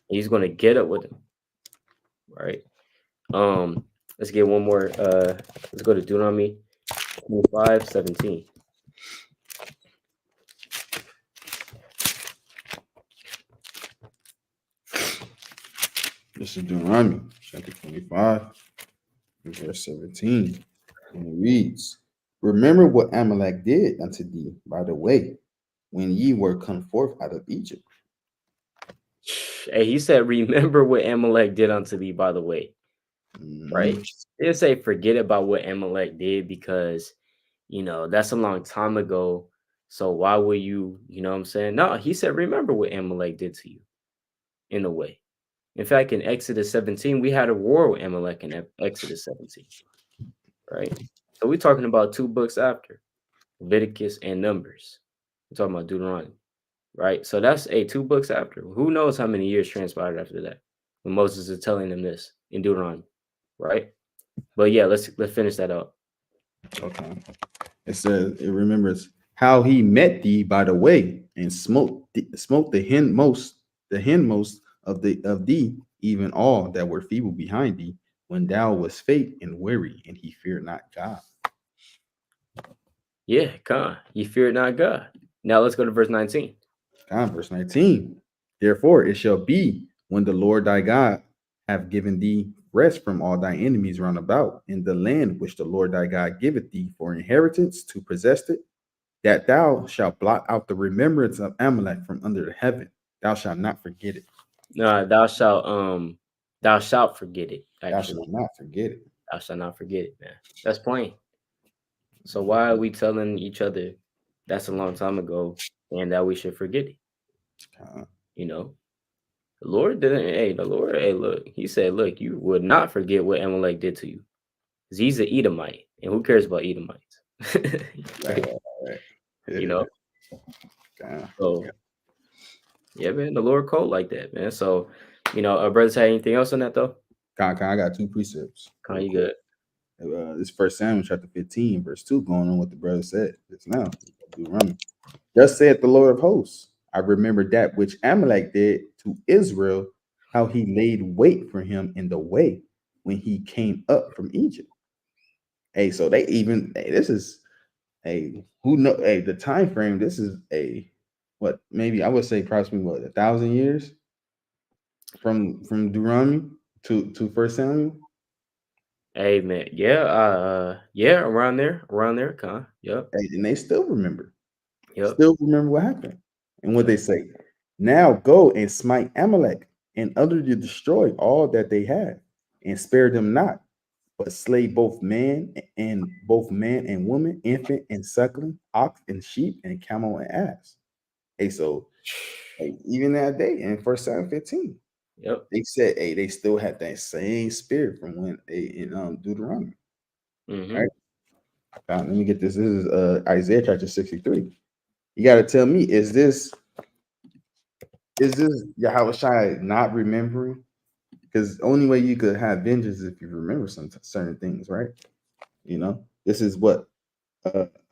And he's going to get up with them. Right? Let's get one more. Let's go to Deuteronomy 25:17. This is Deuteronomy chapter 25, verse 17. And it reads, Remember what Amalek did unto thee by the way, when ye were come forth out of Egypt. Hey, he said, remember what Amalek did unto thee, by the way. Right? Mhm. He didn't say forget about what Amalek did because, that's a long time ago. So why would you know what I'm saying? No, he said, remember what Amalek did to you in a way. In fact, in Exodus 17, we had a war with Amalek in Exodus 17, right? So we're talking about 2 books after Leviticus and Numbers. We're talking about Deuteronomy, right? So that's 2 books after. Who knows how many years transpired after that when Moses is telling them this in Deuteronomy, right? But yeah, let's finish that up. Okay. It says it remembers how he met thee by the way and smote the hindmost of thee, even all that were feeble behind thee, when thou wast faint and weary, and he feared not God. Yeah, come on. You feared not God. Now let's go to verse 19. Verse 19. Therefore it shall be when the Lord thy God have given thee rest from all thy enemies round about in the land which the Lord thy God giveth thee for inheritance to possess it, that thou shalt blot out the remembrance of Amalek from under the heaven. Thou shalt not forget it. No, thou shalt forget it, Thou shalt actually. not forget it. Thou shalt not forget it, man. That's plain. So why are we telling each other that's a long time ago and that we should forget it? Uh, You know? The Lord didn't, look, he said, look, you would not forget what Amalek did to you. Because he's an Edomite. And who cares about Edomites? right, Right? right. You know? Uh, So yeah, man, the Lord called like that, man. So, brothers had anything else on that though? I got 2 precepts. Kind of good. This First Samuel chapter 15, verse 2, going on what the brother said just now. Deuteronomy. Thus saith the Lord of hosts, I remember that which Amalek did to Israel, how he laid wait for him in the way when he came up from Egypt. Hey, so they even this is who know the time frame. This is what maybe I would say approximately 1,000 years from Deuteronomy to First Samuel. Amen. Yeah, yeah, around there, kind. Yep, And they still remember. yep. Still remember what happened. And what Yep. they say, now go and smite Amalek and utterly destroy all that they have, and spare them not, but slay both man and woman, infant and suckling, ox and sheep, and camel and ass. Hey, so even that day in First Samuel 15, Yep. they said, hey, they still had that same spirit from when in Deuteronomy. Mm-hmm. Right? Let me get this. This is Isaiah chapter 63. You got to tell me, is this Yahweh Shai not remembering? Because the only way you could have vengeance is if you remember some certain things, right? This is what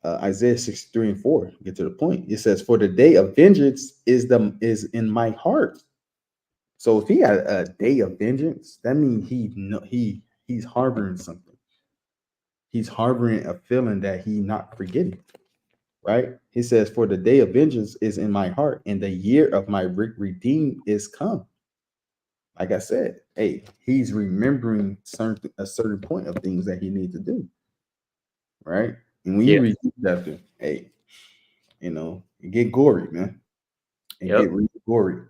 Isaiah 63 and 4 get to the point. It says, "For the day of vengeance is in my heart." So if he had a day of vengeance, that means he's harboring something. He's harboring a feeling that he not forgetting, right? He says, "For the day of vengeance is in my heart, and the year of my redeem is come." Like I said, hey, he's remembering a certain point of things that he needs to do, right? And when Yeah. you read chapter, hey, it get gory, man. It Yep. get really gory.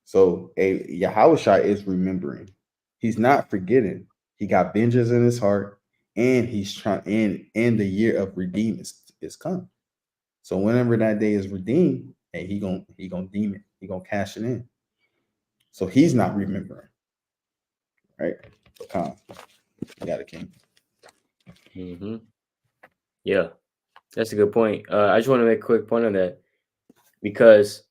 So, Yahushua is remembering. He's not forgetting. He got vengeance in his heart, and he's trying. And the year of redeem is come. So whenever that day is redeemed, hey, he gonna deem it. He gonna cash it in. So he's not remembering, right? Come, you got it, King. Mm-hmm. Yeah, that's a good point. I just want to make a quick point on that because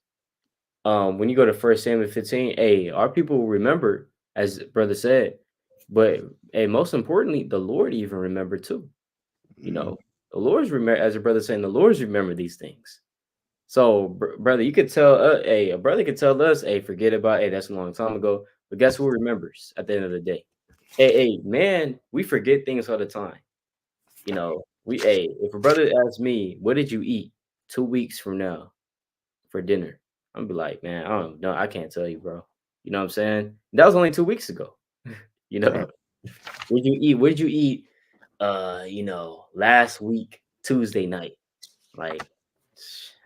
when you go to First Samuel 15, hey, our people remember, as brother said, but hey, most importantly, the Lord even remembered too. Mm-hmm. The Lord's remember, as a brother saying, the Lord's remember these things. So, brother, you could tell, a brother could tell us, hey, forget about, hey, that's a long time ago. But guess who remembers at the end of the day? Hey, man, we forget things all the time. You know, if a brother asks me, what did you eat 2 weeks from now for dinner? I'm be like, man, I don't know. I can't tell you, bro. You know what I'm saying? That was only 2 weeks ago. You know, Right. what did you eat? What did you eat? Last week, Tuesday night. Like,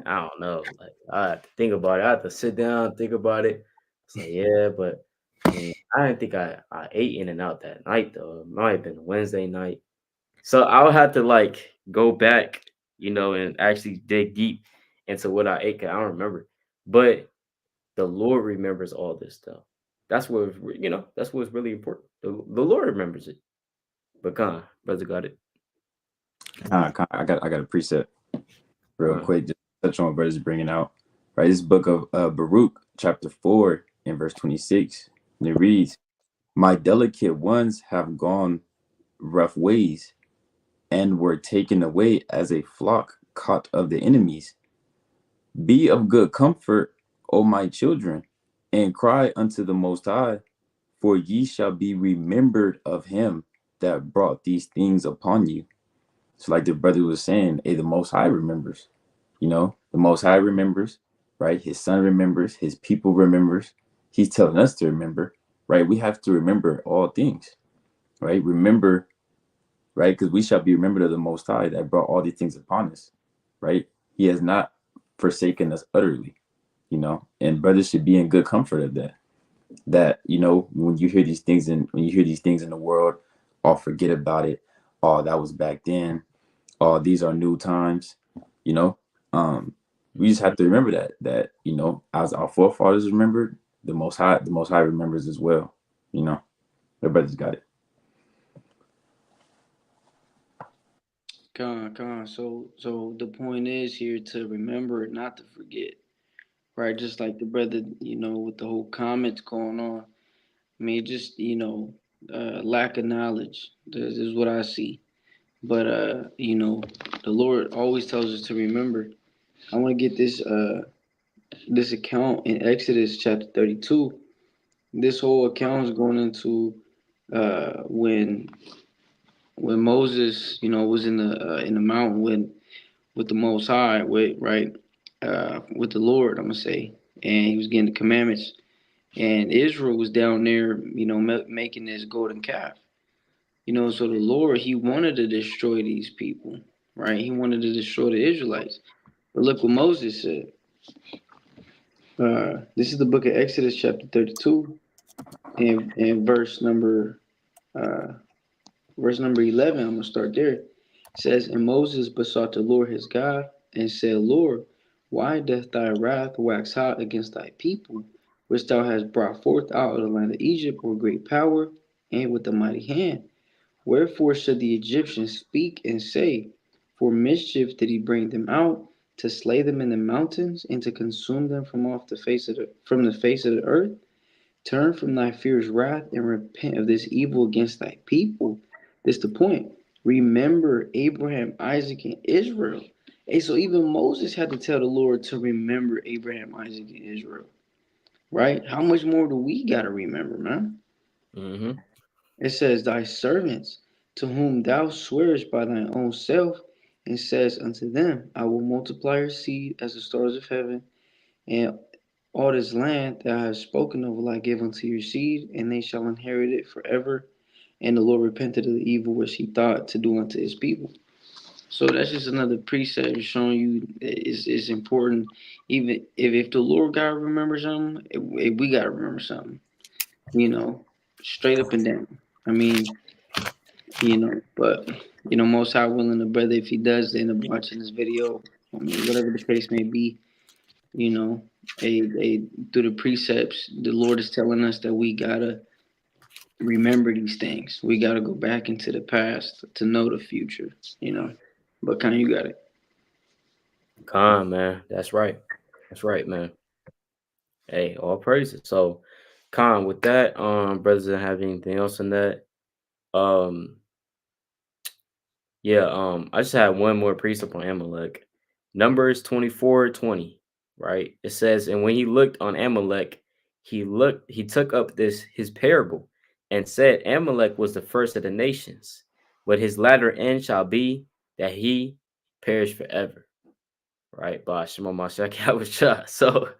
I don't know. Like, I have to think about it. I have to sit down, think about it. It's like, yeah, but I didn't think I ate in and out that night though. It might have been Wednesday night. So I'll have to like go back, and actually dig deep into what I ate. 'Cause I don't remember. But the Lord remembers all this stuff. That's what's really important. The Lord remembers it. But brother got it. I got a precept real Con. quick. Just touch on what brothers bringing out. Right, this book of Baruch, chapter 4, and verse 26, and it reads, "My delicate ones have gone rough ways, and were taken away as a flock caught of the enemies. Be of good comfort, O my children, and cry unto the Most High, for ye shall be remembered of him that brought these things upon you." So, like the brother was saying, hey, the Most High remembers. The Most High remembers, right? His Son remembers. His people remembers. He's telling us to remember, right? We have to remember all things, right? Remember, right? Because we shall be remembered of the Most High that brought all these things upon us, right? He has not forsaken us utterly, and brothers should be in good comfort of that. That, when you hear these things and when you hear these things in the world, or forget about it. Oh, that was back then. Oh, these are new times. You know, we just have to remember that as our forefathers remembered, the Most High remembers as well. Their brothers got it. So the point is here to remember, not to forget, right? Just like the brother, with the whole comments going on. I mean, just lack of knowledge. This is what I see. But the Lord always tells us to remember. I want to get this account in Exodus chapter 32. This whole account is going into when Moses, was in the mountain with the Most High, with the Lord, I'm gonna say, and he was getting the commandments, and Israel was down there, making this golden calf. So the Lord, he wanted to destroy these people, right? He wanted to destroy the Israelites. But look what Moses said. This is the book of Exodus, chapter 32, and uh, verse number 11. I'm gonna start there. It says, "And Moses besought the Lord his God, and said, Lord, why doth thy wrath wax hot against thy people, which thou hast brought forth out of the land of Egypt with great power and with a mighty hand? Wherefore should the Egyptians speak and say, For mischief did he bring them out, to slay them in the mountains, and to consume them from the face of the earth? Turn from thy fierce wrath and repent of this evil against thy people." This is the point. Remember Abraham, Isaac, and Israel. Hey, so even Moses had to tell the Lord to remember Abraham, Isaac, and Israel. Right? How much more do we gotta remember, man? Mm-hmm. It says, Thy servants, to whom thou swearest by thine own self, and says unto them, I will multiply your seed as the stars of heaven, and all this land that I have spoken of will I give unto your seed, and they shall inherit it forever. And the Lord repented of the evil which he thought to do unto his people. So that's just another precept showing you it's important. Even if the Lord God remember something, if we gotta remember something, you know, straight up and down. I mean, but most high willing, the brother, if he does end up watching this video, I mean, whatever the case may be, you know, through the precepts, the Lord is telling us that we gotta remember these things. We gotta go back into the past to know the future. But kind of you got it. Man. That's right. That's right, man. Hey, all praises. So, with that, brothers don't have anything else on that. Um, yeah, I just had one more precept on Amalek. Numbers 24:20, right? It says, and when he looked on Amalek, he took up his parable and said, Amalek was the first of the nations, but his latter end shall be that he perish forever. Right? By Shema Mashiach Yahushua. So,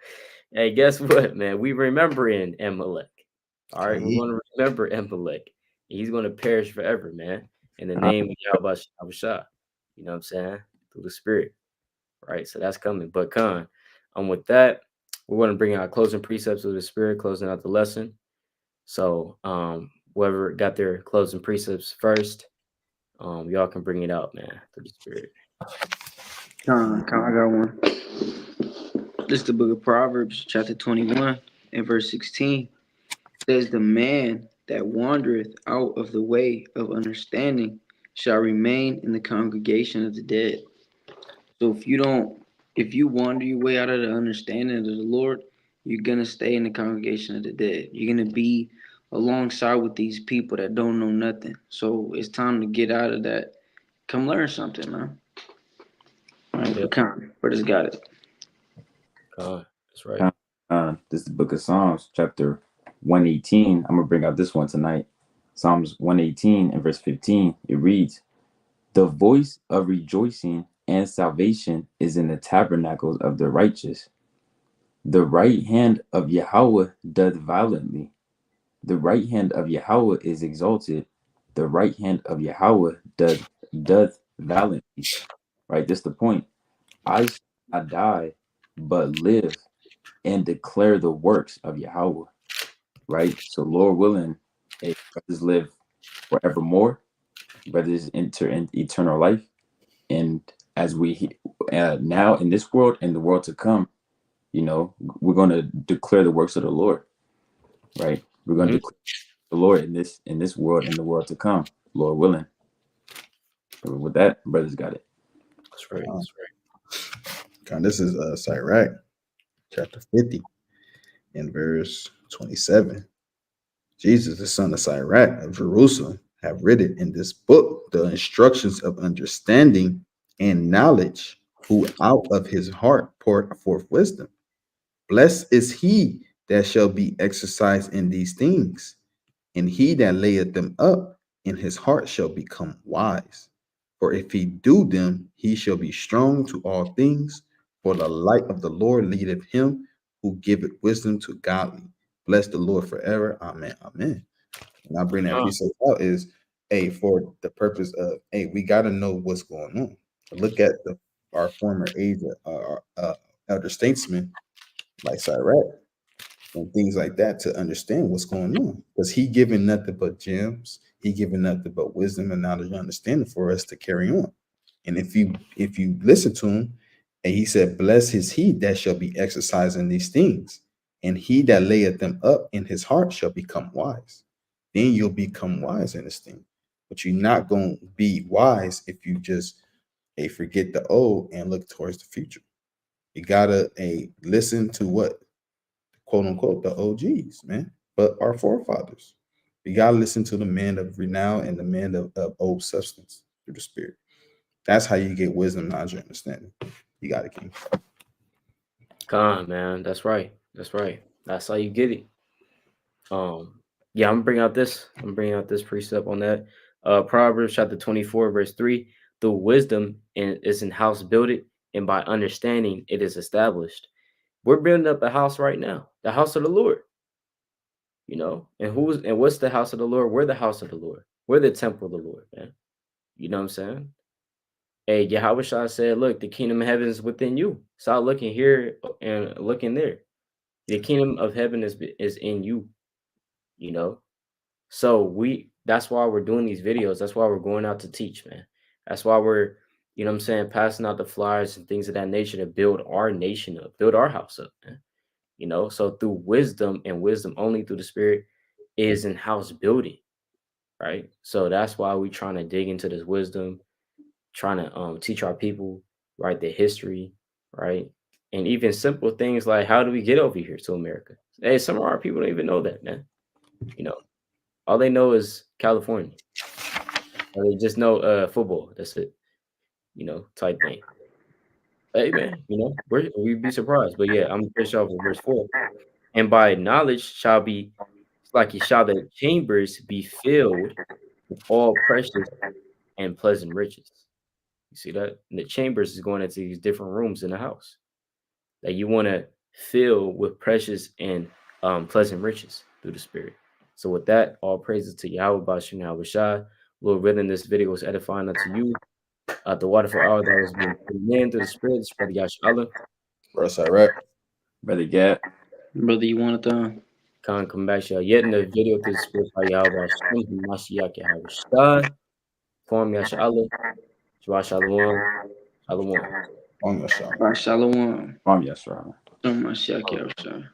hey, guess what, man? We remembering Amalek. All right, we're Okay. going to remember Amalek. He's going to perish forever, man. In the name of Yahweh Yahushua. You know what I'm saying? Through the Spirit. Right? So that's coming. But Khan, with that, we're going to bring out closing precepts of the Spirit, closing out the lesson. So, whoever got their closing precepts first, y'all can bring it out, man, through the Spirit. I got one. This is the book of Proverbs, chapter 21 and verse 16. It says, the man that wandereth out of the way of understanding shall remain in the congregation of the dead. So if you wander your way out of the understanding of the Lord, you're gonna stay in the congregation of the dead. You're gonna be alongside with these people that don't know nothing. So it's time to get out of that. Come learn something, man. All right, Yeah, brothers got it. Khan, that's right. This is the book of Psalms, chapter 118. I'm going to bring out this one tonight. Psalms 118 and verse 15. It reads, the voice of rejoicing and salvation is in the tabernacles of the righteous. The right hand of Yahweh doth violently. The right hand of Yahweh is exalted. The right hand of Yahweh doth valiantly. Right? That's the point. I shall not die, but live and declare the works of Yahweh. Right? So, Lord willing, hey, brothers live forevermore. Brothers enter in eternal life. And as we now in this world and the world to come, we're going to declare the works of the Lord. Right? We're going to declare the Lord in this world and the world to come, Lord willing. With that, brothers got it. That's right. That's right. Okay, this is Sirach, chapter 50, and verse 27. Jesus, the son of Sirach of Jerusalem, have written in this book the instructions of understanding and knowledge, who out of his heart poured forth wisdom. Blessed is he that shall be exercised in these things, and he that layeth them up in his heart shall become wise. For if he do them, he shall be strong to all things. For the light of the Lord leadeth him who giveth wisdom to godly. Bless the Lord forever. Amen. Amen. And I bring that Khan, precept out is for the purpose of we got to know what's going on. Look at our former age, elder statesmen like Sirach and things like that to understand what's going on. Because he giving nothing but gems, he giving nothing but wisdom and knowledge and understanding for us to carry on. And if you listen to him, and he said, blessed is he that shall be exercising these things, and he that layeth them up in his heart shall become wise. Then you'll become wise in this thing. But you're not going to be wise if you just forget the old and look towards the future. You gotta listen to what, quote unquote, the OGs, man, but our forefathers. You gotta listen to the men of renown and the men of old substance through the spirit. That's how you get wisdom, knowledge, and understanding. You got it, King. Khan, man. That's right. That's right. That's how you get it. Yeah, I'm bringing out this precept on that. Proverbs chapter 24, verse 3. The wisdom is in house builded, and by understanding it is established. We're building up a house right now, the house of the Lord. And what's the house of the Lord? We're the house of the Lord. We're the temple of the Lord, man. You know what I'm saying? Hey, Yahweh Shah said, look, the kingdom of heaven is within you. Stop looking here and looking there. The kingdom of heaven is in you, you know. So that's why we're doing these videos. That's why we're going out to teach, man. That's why we're, you know what I'm saying, passing out the flyers and things of that nature to build our nation up, build our house up, man. So through wisdom and wisdom only through the spirit is in house building, right? So that's why we're trying to dig into this wisdom, trying to teach our people, right, the history, right? And even simple things like how do we get over here to America? Hey, some of our people don't even know that, man. All they know is California. Or they just know football. That's it. Type thing. Hey man, we'd be surprised. But yeah, I'm gonna finish off with verse 4. And by knowledge shall be like you shall the chambers be filled with all precious and pleasant riches. You see that? And the chambers is going into these different rooms in the house that you want to fill with precious and pleasant riches through the Spirit. So with that, all praises to Yahweh Bashem Yahweh Shai. Lord, within this video was edifying unto you. The waterful hour that was being put in through the Spirit, this brother Yashala. That's all right. Brother Gat. Brother, you want it? Khan come back to yet in the video through the Spirit by Yahweh Bashem Mashiach Yahweh Shai. Form Yashala. Shabbat Shalom. Shalom. On your shot. Shalom. Yasra. Mashiach Yahushua.